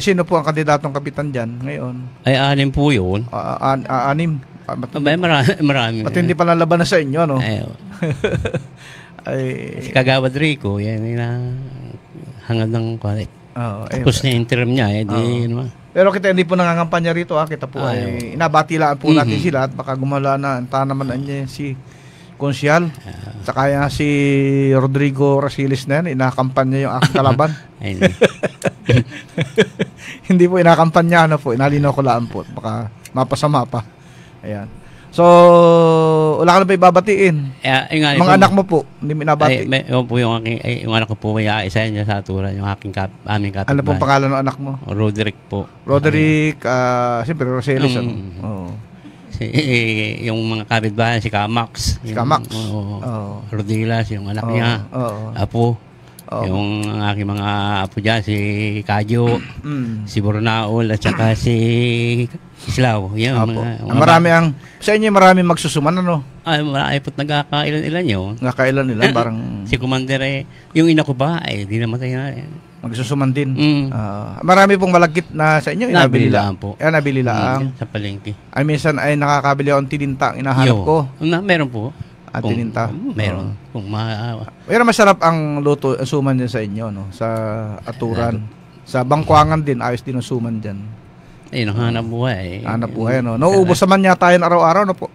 Sino po ang kandidatong kapitan dyan ngayon? Ay, 6 po yun. 6? Marami. At hindi pala laban na sa inyo, no? Si Kagawad Rico, yan hangad ng kwalit. Tapos na interim niya, Pero kita hindi po nangangampanya rito, kita po ay inabatilaan po natin sila at baka gumala na naman niya si Konsyal. Saka si Rodrigo Rasiles na yan, inakampanya yung aking kalaban. Hindi po inakampanya, inalinaw ko lang po. Baka mapasama pa. Ayan. So, wala ka na ba ibabatiin? Mga anak mo po, hindi minabati. Yung anak ko po, may isa niya sa Aturan, yung aming kapitbahay. Ano pong pangalan ng anak mo? Roderick po. Roderick, siyempre Roselis. Yung mga kapitbahay, si Kamax. Si Kamax. Rodilas, yung anak niya. Apo. Yung aking mga apo dyan, si Kajo, si Bornaol, at saka si Islaw. Yan, marami sa inyo marami magsusuman, ano? Marami po't nagkakailan-ilan yun. Nagkakailan-ilan, parang... Si Commander, yung ina ko ba, di namatay na. Magsusuman din. Marami pong malagkit na sa inyo, inabili lang po. Nabili lang. Sa palengke. Ay, minsan ay nakakabili akong tininta, inahanap ko. Meron po. Tininta. Meron. Pero masarap ang luto, suman dyan sa inyo, no? Sa Aturan. Sa Bangkuangan din, ayos din ang suman dyan. Ang hanap buhay. Hanap buhay, no? Nauubos naman niya tayo araw-araw, no po?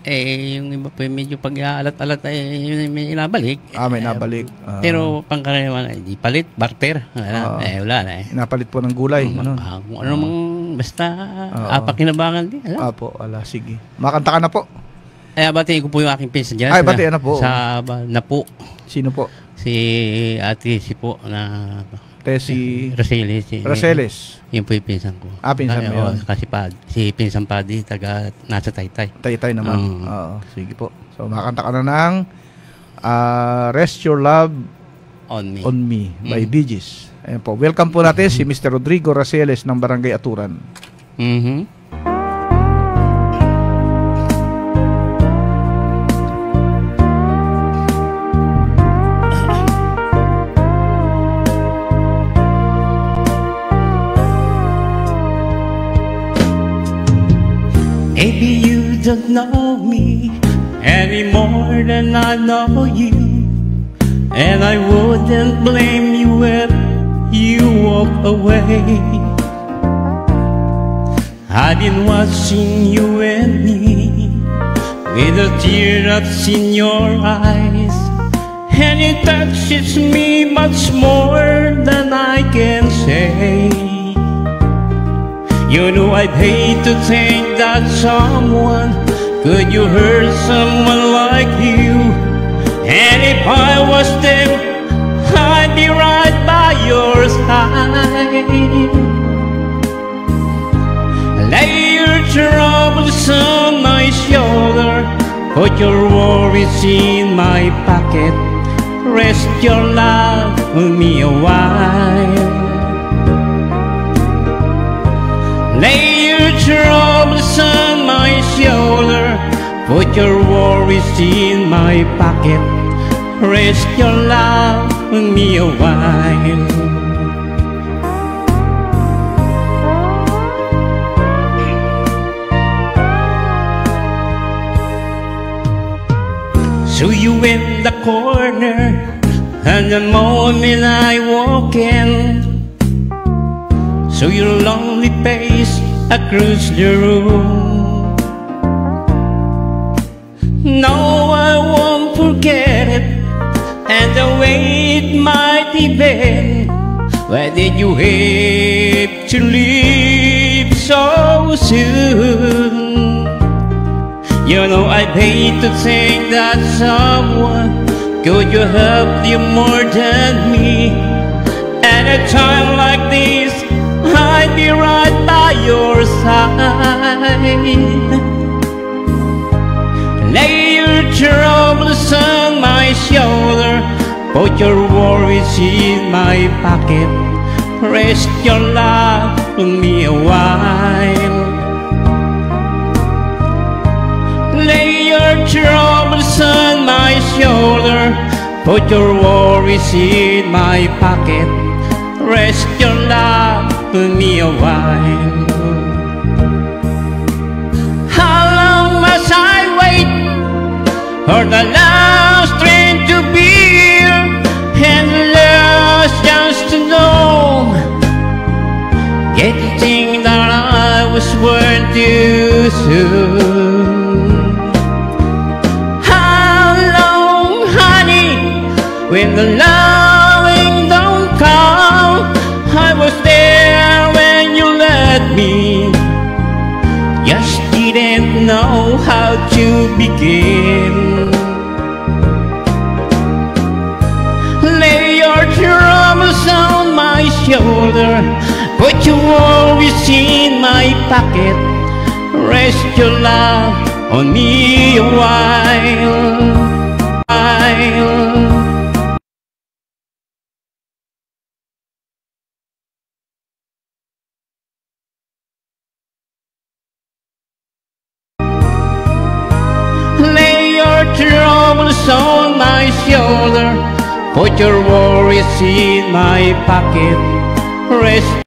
Yung iba po, medyo pag-alat-alat may inabalik. May inabalik. Pero pangkaraniwan, di palit, barter. Wala na Inapalit po ng gulay. Kung ano mang, basta, apakinabangan din. Wala, sige. Makanta ka na po. Batiin ko po yung aking pinsan dyan. Batiin na po. Sa Napo. Sino po? Si Ate si po na... Si Roseles. Yun po yung pinsan ko. Pinsan mo yun. Kasi si pinsan Padi, nasa Taytay. Taytay naman. Sige po. So, makanta ka na ng Rest Your Love on Me by Bee Gees. Ayan po. Welcome po natin si Mr. Rodrigo Roseles ng Barangay Aturan. Maybe you don't know me any more than I know you, and I wouldn't blame you if you walk away. I've been watching you and me with the teardrops in your eyes, and it touches me much more than I can say. You know I'd hate to think that someone could you hurt someone like you, and if I was them, I'd be right by your side. Lay your troubles on my shoulder, put your worries in my pocket, rest your love with me a while. Lay your troubles on my shoulder, put your worries in my pocket, rest your love with me a while. So you in the corner, and the moment I walk in, so your lonely face across the room. No, I won't forget it, and the way it might have been. Why did you have to leave so soon? You know I'd hate to think that someone could you help you more than me. At a time like this, I'd be right by your side. Lay your troubles on my shoulder, put your worries in my pocket, rest your love with me a while. Lay your troubles on my shoulder, put your worries in my pocket, rest your love with me a while. How long must I wait for the last train to be here, and the last chance to know, get to think that I was born too soon? How long, honey, when the loving don't come? I was there when you let me, just didn't know how to begin. Lay your troubles on my shoulder, put your worries in my pocket, rest your love on me a while. Lay your troubles on my shoulder, put your worries in my pocket, rest.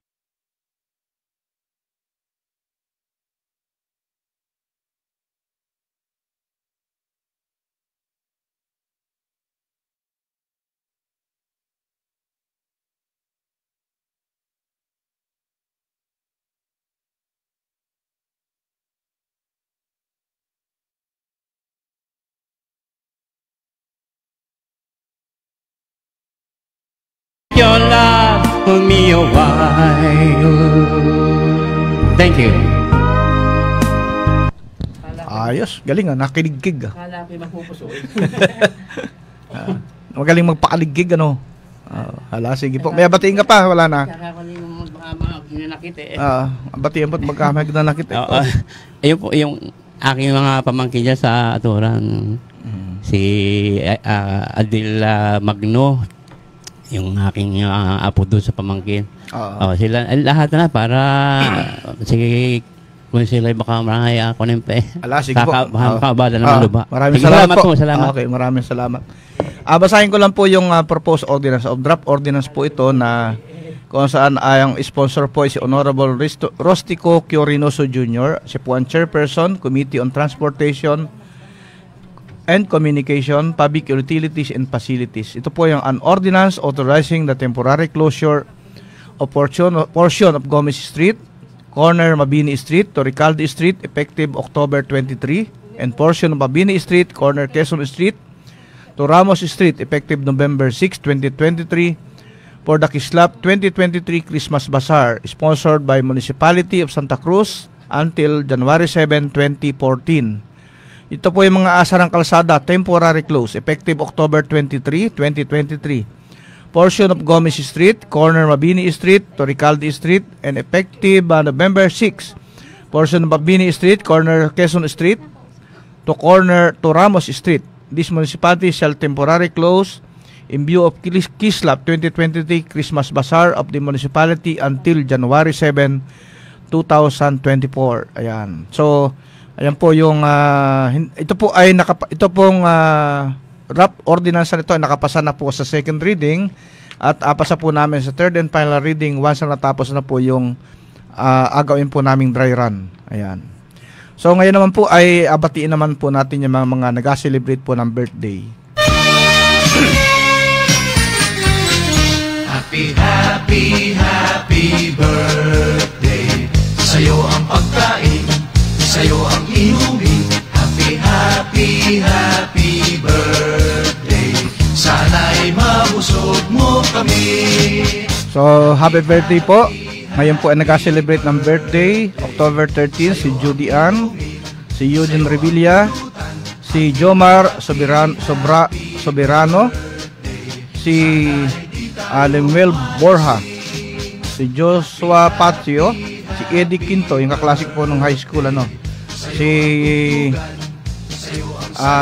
Your love for me a while. Thank you. Ayos, galing nakiligig Kala ko mapupusoy. Magaling magpakaligig hala, sige po. May batiin ka pa, wala na. Kala ko yung mga ginanakit batiin po't magkaginanakit Ayun po, yung aking mga pamangkin dyan sa Aturan. Si Adil Magno, yung aking apo doon sa pamangkin. Sila lahat na para sige kung sila baka maraya ako ng pe. Sige po. Makabala naman luba. Maraming salamat po. Okay, maraming salamat. Basahin ko lang po yung proposed ordinance of draft ordinance po ito na kung saan ang sponsor po si Honorable Rostico Chiorinoso Jr. Siya po ang chairperson, Committee on Transportation and Communication, Public Utilities and Facilities. Ito po yung an ordinance authorizing the temporary closure of portion of Gomez Street, corner Mabini Street to Recalde Street effective October 23, and portion of Mabini Street, corner Quezon Street to Ramos Street effective November 6, 2023 for the Kislap 2023 Christmas Bazaar sponsored by Municipality of Santa Cruz until January 7, 2014. Ito po yung mga asarang kalsada, temporary close, effective October 23, 2023. Portion of Gomez Street, corner Mabini Street to Recalde Street, and effective November 6. Portion of Mabini Street, corner Quezon Street to Ramos Street. This municipality shall temporarily close in view of Kislap 2023 Christmas Bazaar of the municipality until January 7, 2024. Ayan. So, ayan po yung ito pong draft ordinance nito ay nakapasa na po sa second reading at apasa po namin sa third and final reading once na natapos na po yung agawin po naming dry run. Ayan. So ngayon naman po ay abatiin naman po natin yung mga nag-celebrate po ng birthday. Happy, happy, happy birthday. Sa'yo ang pagkain, sa'yo ang inumin. Happy, happy, happy birthday. Sana'y mabusog mo kami. So, happy birthday po. Ngayon po ay nag-celebrate ng birthday, October 13, si Judy Ann, si Eugene Revilla, si Jomar Soberano, si Lemuel Borja, si Joshua Patio, si Eddie Quinto, yung kaklasik po ng high school, si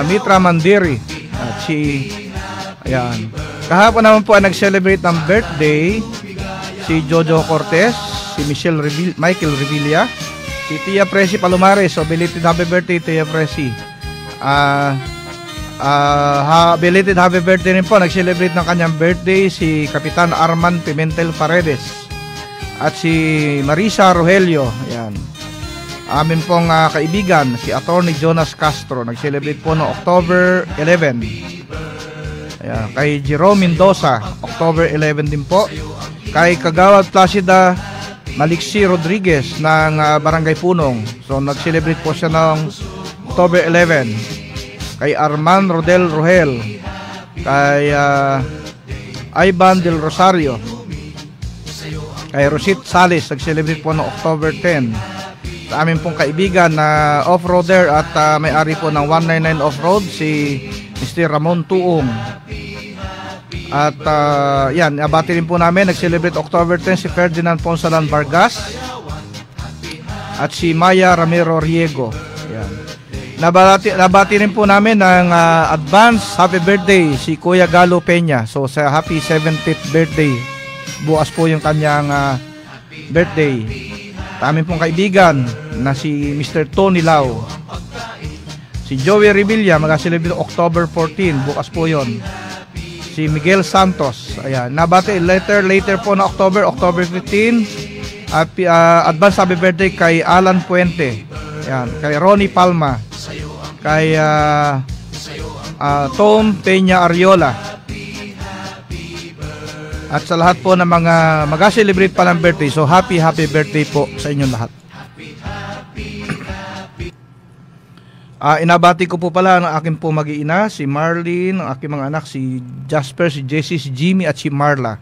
Mitra Mandiri, at si ayan. Kahapon naman po ay nag-celebrate ng birthday si Jojo Cortez, si Michael Revilla, si Tia Presi Palomares. So belated happy birthday Tia Presi. Belated happy birthday rin po, nag-celebrate ng kanyang birthday si Kapitan Arman Pimentel Paredes at si Marisa Rogelio. Ayan. Amin pong kaibigan si Attorney Jonas Castro, nag-celebrate po noong October 11. Ayan. Kay Jerome Mendoza, October 11 din po. Kay Kagawad Placida Maliksi Rodriguez ng Barangay Punong, so nag-celebrate po siya noong October 11. Kay Arman Rodel Rohel, kay Ivan Del Rosario, kay Rosit Salis, nag-celebrate po noong October 10. Sa amin pong kaibigan na off-roader at may-ari po ng 199 Off-Road, si Mr. Ramon Tuong. At yan, abati rin po namin, nag-celebrate October 10 si Ferdinand Ponsalan Vargas, at si Maya Ramiro Riego. Ayan. Nabati rin po namin ng advance happy birthday si Kuya Galo Peña. So sa happy 70th birthday. Bukas po yung kanyang birthday. Amin pong kaibigan na si Mr. Tony Lau. Si Joey Revilla mag-celebrate October 14. Bukas po yon. Si Miguel Santos. Ayan. Nabati later po na October 15. Advance happy birthday kay Alan Puente. Ayan. Kay Ronnie Palma. Kay Tom Peña Ariola. At sa lahat po ng mga mag-celebrate pa ng birthday. So happy birthday po sa inyong lahat. Inabati ko po pala ng aking po mag-iina, si Marlene, ang aking mga anak, si Jasper, si Jessie, si Jimmy at si Marla.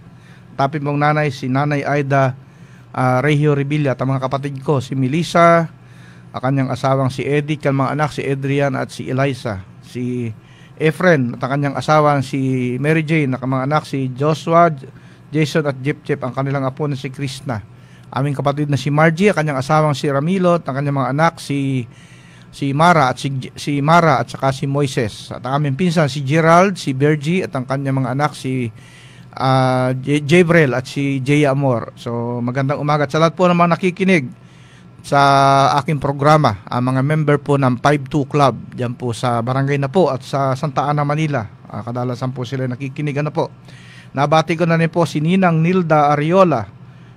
Tapos mong nanay, si Nanay Aida Regio Revilla. At ang mga kapatid ko, si Melissa, ang kanyang asawang si Edith, ang mga anak si Adrian at si Eliza, si Efren at ang kanyang asawang si Mary Jane, ang mga anak si Joshua, Jason at Jep, ang kanilang apo na si Krishna, aming kapatid na si Margie, ang kanyang asawang si Ramilo at ang kanyang mga anak si Mara at si Mara at saka si Moises, at ang aming pinsan si Gerald, si Bergie at ang kanyang mga anak si Jabrel at si Jay Amor. So magandang umaga sa lahat po ng mga nakikinig sa aking programa, ang mga member po ng 5-2 Club diyan po sa Barangay na po at sa Santa Ana, Manila. Kadalasan po sila nakikinig na po. Nabati ko na rin po si Ninang Nilda Ariola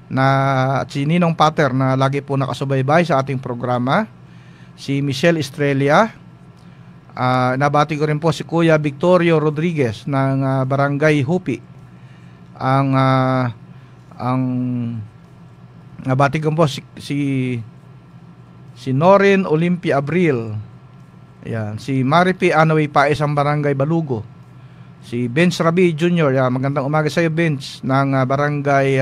at si Ninong Pater na lagi po nakasubaybay sa ating programa, si Michelle Estrella. Nabati ko rin po si Kuya Victorio Rodriguez ng Barangay Hupi. Ang nabati ko po si Norin Olympia Abril. Ayan, si Maripi Anaway Paes ang Barangay Balugo. Si Benz Rabi Jr. Magandang umaga sa iyo, Benz, ng Barangay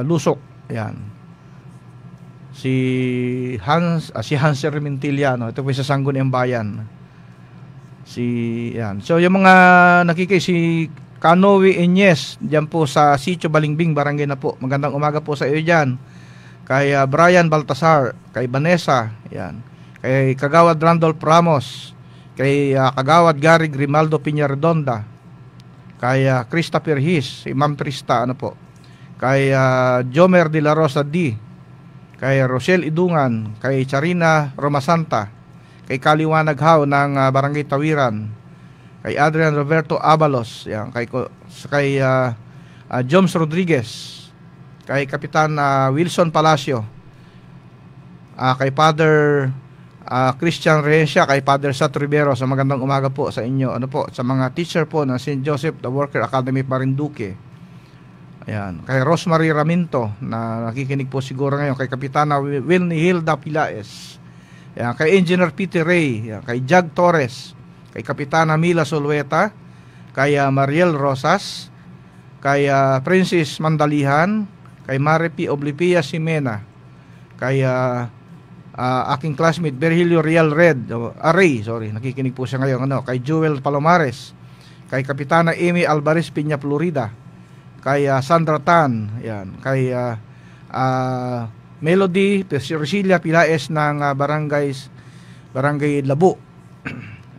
Lusok. Ayan. Si Hans Remintiliano, ito po sa Sangguniang Bayan. Yan. So yung mga si Kanowi Inyes diyan po sa Sitio Balingbing, Barangay na po. Magandang umaga po sa iyo diyan. Kay Brian Baltasar, kay Vanessa, yan. Kay Kagawad Randolph Ramos, kay Kagawad Gary Grimaldo Piñaredonda, kay Krista Perhis, si Ma'am Krista, kay Jomer de la Rosa D, kay Rochelle Idungan, kay Charina Romasanta, kay Kaliwanag Hao ng Barangay Tawiran, kay Adrian Roberto Abalos, yan, kay Joms Rodriguez, kay Kapitan Wilson Palacio, kay Father Christian Rehencia, kay Father Sat Rivero. Sa magandang umaga po sa inyo, sa mga teacher po ng St. Joseph the Worker Academy Marinduque. Ayan, kay Rosemary Raminto na nakikinig po siguro ngayon, kay Kapitana Wilnie Hilda Pilaes, ayan, kay Engineer Peter Ray, ayan, kay Jag Torres, kay Kapitana Mila Solueta, kay Mariel Rosas, kay Princess Mandalihan, kay Maripi Oblipia Simena, kay aking classmate Virgilio Real Ray, nakikinig po siya ngayon, kay Joel Palomares, kay Kapitana Amy Alvarez Piña Florida, kay Sandra Tan, yan, kay Melody Resilia Pilaes ng Barangay Labo.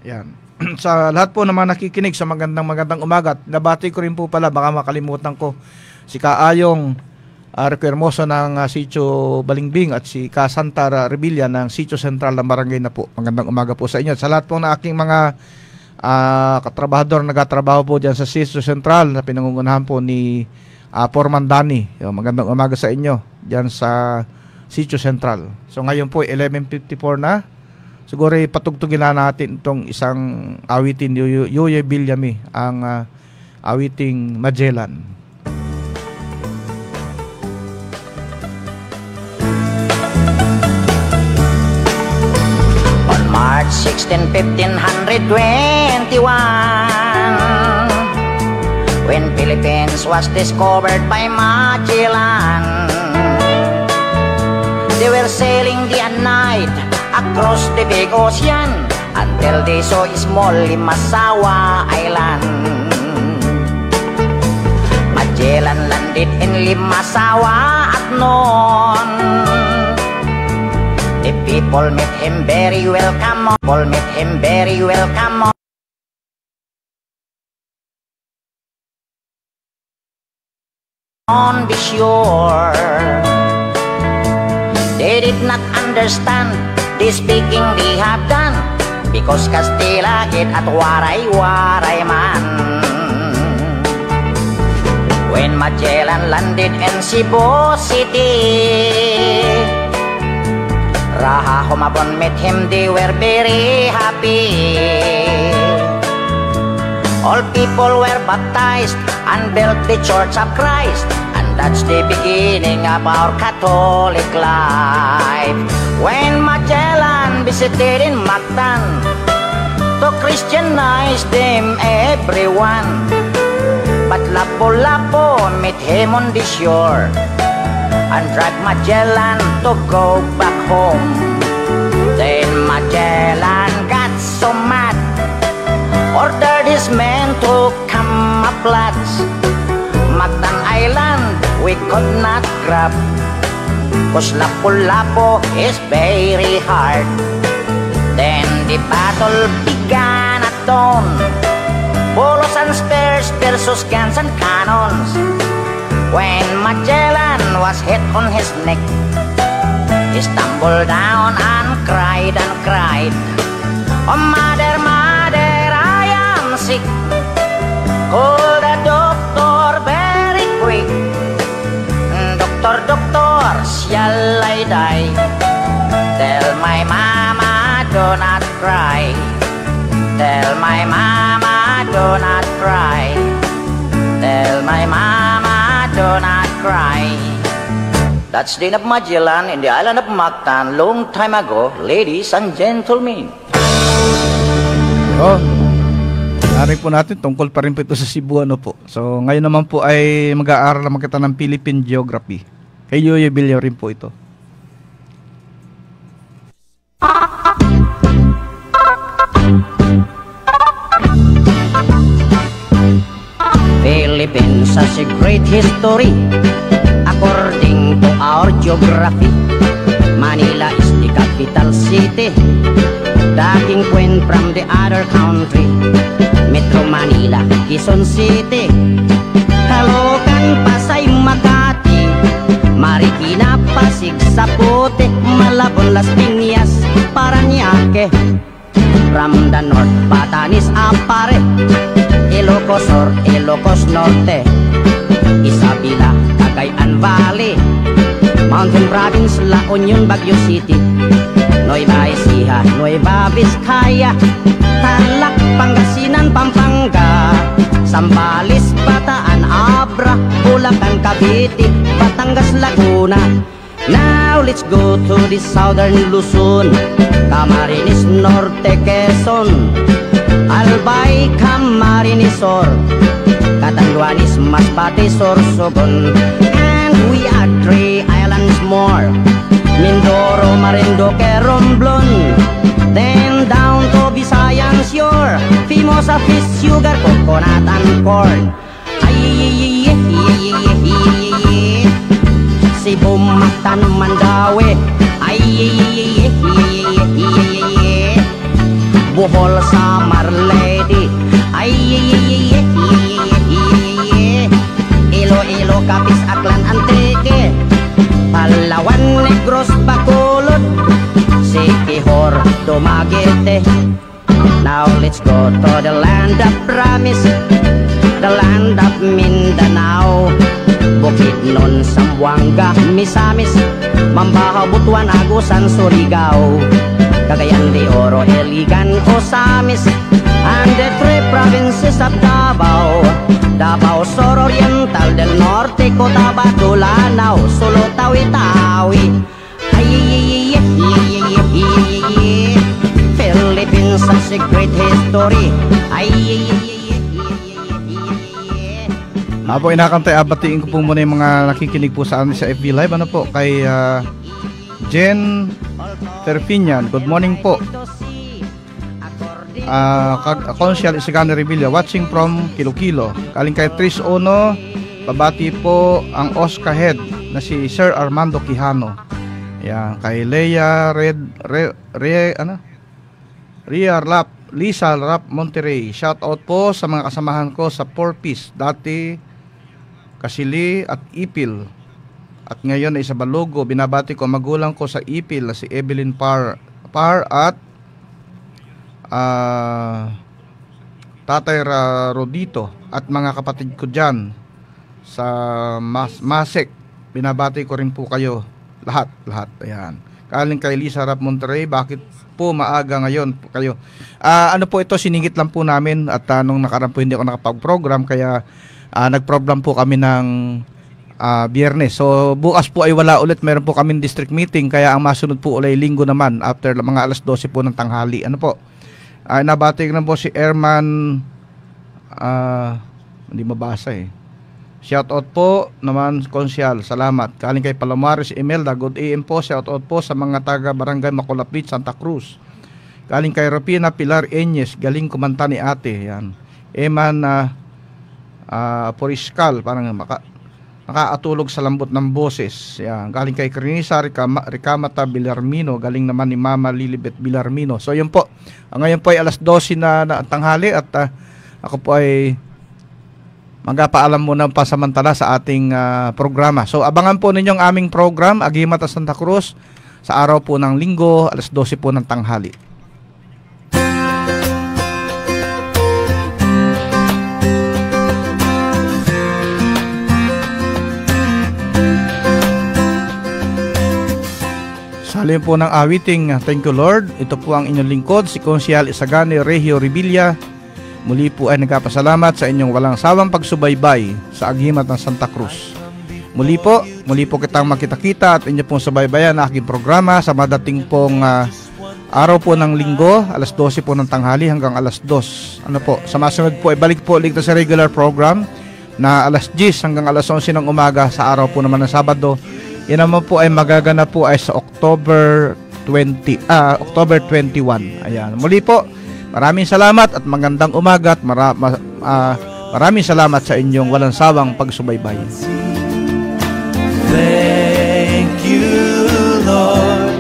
Yan. Sa lahat po naman nakikinig sa magandang umaga. Nabati ko rin po pala, baka makalimutan ko, si Kaayong Rico Hermoso ng Sitio Balingbing at si Santa Revilla ng Sitio Central ng Barangay na po. Magandang umaga po sa inyo. Sa lahat po na aking mga katrabahador, nagatrabaho po dyan sa Sitio Central na pinangungunahan po ni Foreman Danny. Magandang umaga sa inyo dyan sa Sitio Central. So ngayon po 11:54 na. Siguro patugtugin na natin itong isang awitin Yoye Villami, ang awiting Magellan. March 16, 1521, when Philippines was discovered by Magellan. They were sailing day and night across the big ocean until they saw a small Limasawa Island. Magellan landed in Limasawa at noon. People meet him very welcome. People meet him very welcome. On the shore, they did not understand the speaking they have done, because Castilla get at waray-waray man. When Magellan landed in Cebu City, Raha Humabon met him, they were very happy. All people were baptized and built the Church of Christ, and that's the beginning of our Catholic life. When Magellan visited in Mactan to Christianize them everyone, but Lapu-Lapu met him on the shore and dragged Magellan to go back home. Then Magellan got so mad, ordered his men to camouflage. Mactan Island we could not grab, cause Lapu-Lapu is very hard. Then the battle began at dawn, bolos and spears versus guns and cannons. When Magellan was hit on his neck, he stumbled down and cried and cried, "Oh mother, mother, I am sick. Call the doctor very quick. Doctor, doctor, shall I die? Tell my mama do not cry. Tell my mama do not cry. Tell my mama do not cry." That's the end of Magellan in the island of Mactan long time ago, ladies and gentlemen. Oh, narinig po natin, tungkol pa rin po ito sa Cebu, ano po. So, ngayon naman po ay mag-aaral naman kita ng Philippine Geography. Kay Yoyo Bilyo rin po ito. Philippines has a great history according to our geography. Manila is the capital city, dating queen from the other country. Metro Manila, Quezon City, Caloocan, Pasay, Makati, Marikina, Pasig, Sapote, Malabon, Las Piñas, Parañaque. From the north, Batanes, Apare, Ilocos Sur, Ilocos Norte, Isabela, Cagayan Valley, Mountain Province, La Union, Baguio City, Nueva Ecija, Nueva Vizcaya, Tarlac, Pangasinan, Pampanga, Zambales, Bataan, Abra, Bulacan, Cavite, Batangas, Laguna. Now let's go to the southern Luzon, Camarines Norte, Quezon, Albay, Camarines Sur, Catanduanes, Masbate, Sorsogon, and we add 3 islands more, Mindoro, Marinduque, Romblon, then down to Visayan shore, famous of fish, sugar, coconut, and corn. Cebu, Mactan, Mandaue, Bohol, Samar, Leyte, Iloilo, Capiz, Aklan, Antique, Palawan, Negros, Bacolod, Siquijor, Dumaguete. Now let's go to the land of promise, the land of Mindanao, Bukidnon, Zamboanga, Misamis, Mambahaw, Butuan, Agusan, Surigao, Cagayan de Oro, Iligan, Osamis, and the 3 provinces of Davao, Davao Sur Oriental, del Norte, Cotabato, Lanao, Sulu, Tawi-Tawi. Philippines has a great history. Po, inakantay, batiin ko po muna yung mga nakikinig po sa amin sa FB Live. Ano po, kay Jen Terfinian, good morning po. Consial Isigano Revilla, watching from Kilo-Kilo. Kaling kay Tris Ono, babati po ang Oscar Head na si Sir Armando Quijano. Yan, kay Leia Lisa Rap Monterrey. Shout out po sa mga kasamahan ko sa 4Piece, dati Kasili at Ipil. At ngayon ay sa Balugo. Binabati ko magulang ko sa Ipil na si Evelyn Par at Tatay Rodito at mga kapatid ko dyan sa Masek. Binabati ko rin po kayo lahat. Ayan. Kaling kay Lisa Rap Monterrey, bakit po maaga ngayon po kayo? Ano po ito, siningit lang po namin at nung nakaraan po hindi ako nakapag-program, kaya nag-program po kami ng Biyernes. So bukas po ay wala ulit, meron po kaming district meeting, kaya ang masunod po ulit linggo naman after mga alas 12 po ng tanghali. Ano po? Nabati na po si Erman, hindi mabasa eh. Shout out po naman Konsyal, salamat. Kaling kay Palomares Imelda, good AM po. Shout out po sa mga taga Barangay Macolapit, Santa Cruz. Kaling kay Rapina Pilar Enyes, galing kumanta ni ate. Yan. Eman Poriskal, parang nakaatulog sa lambot ng boses. Yan. Galing kay Crinisa Ricamata Bilarmino, galing naman ni Mama Lilibet Bilarmino. So yun po, ngayon po ay alas 12 na tanghali at ako po ay magpaalam muna pasamantala sa ating programa. So abangan po ninyong aming program, Agimat at Santa Cruz, sa araw po ng linggo, alas 12 po ng tanghali. Salim po ng awiting, thank you Lord. Ito po ang inyong lingkod, si Konsyal Isagani Regio Revilla. Muli po ay nagpapasalamat sa inyong walang sawang pagsubaybay sa Agimat ng Santa Cruz. Muli po kitang makita-kita at inyo pong subaybayan na aking programa sa madating pong araw po ng linggo, alas 12 po ng tanghali hanggang alas 2. Ano po, sa masunod po ay balik po ulit sa regular program na alas 10 hanggang alas 11 ng umaga sa araw po naman ng Sabado. Yan naman po ay magaganap po ay sa October 21. Ayan. Muli po, maraming salamat at magandang umaga at maraming salamat sa inyong walang sawang pagsubaybay. Thank you, Lord.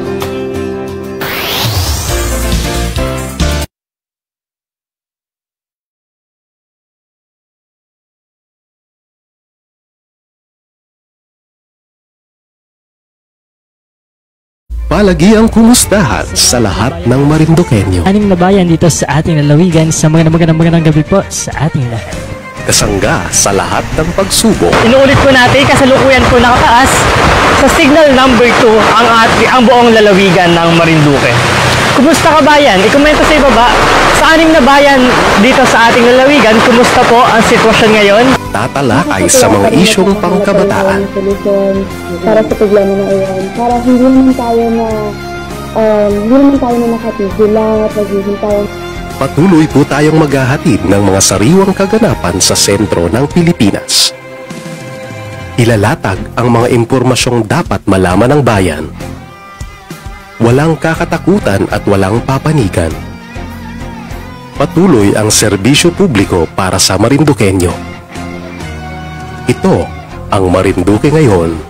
Palagiang kumustahan sa lahat ng Marinduqueño. Aning na bayan dito sa ating lalawigan, sa magandang gabi po sa ating lahat. Kasangga sa lahat ng pagsubok. Inuulit po natin, kasalukuyan po nakataas sa signal number 2 ang buong lalawigan ng Marinduque. Kumusta ka bayan? I-komento sa ibaba, sa aning na bayan dito sa ating lalawigan, kumusta po ang sitwasyon ngayon? Tatalakay sa mga isyong pangkabataan. Para sa problema na iyan, para hindi naman tayo na nakatigil lang at naghihintay. Patuloy po tayong maghahatid ng mga sariwang kaganapan sa sentro ng Pilipinas. Ilalatag ang mga impormasyong dapat malaman ng bayan. Walang kakatakutan at walang papanigan. Patuloy ang serbisyo publiko para sa Marinduqueño. Ito ang Marinduque ngayon.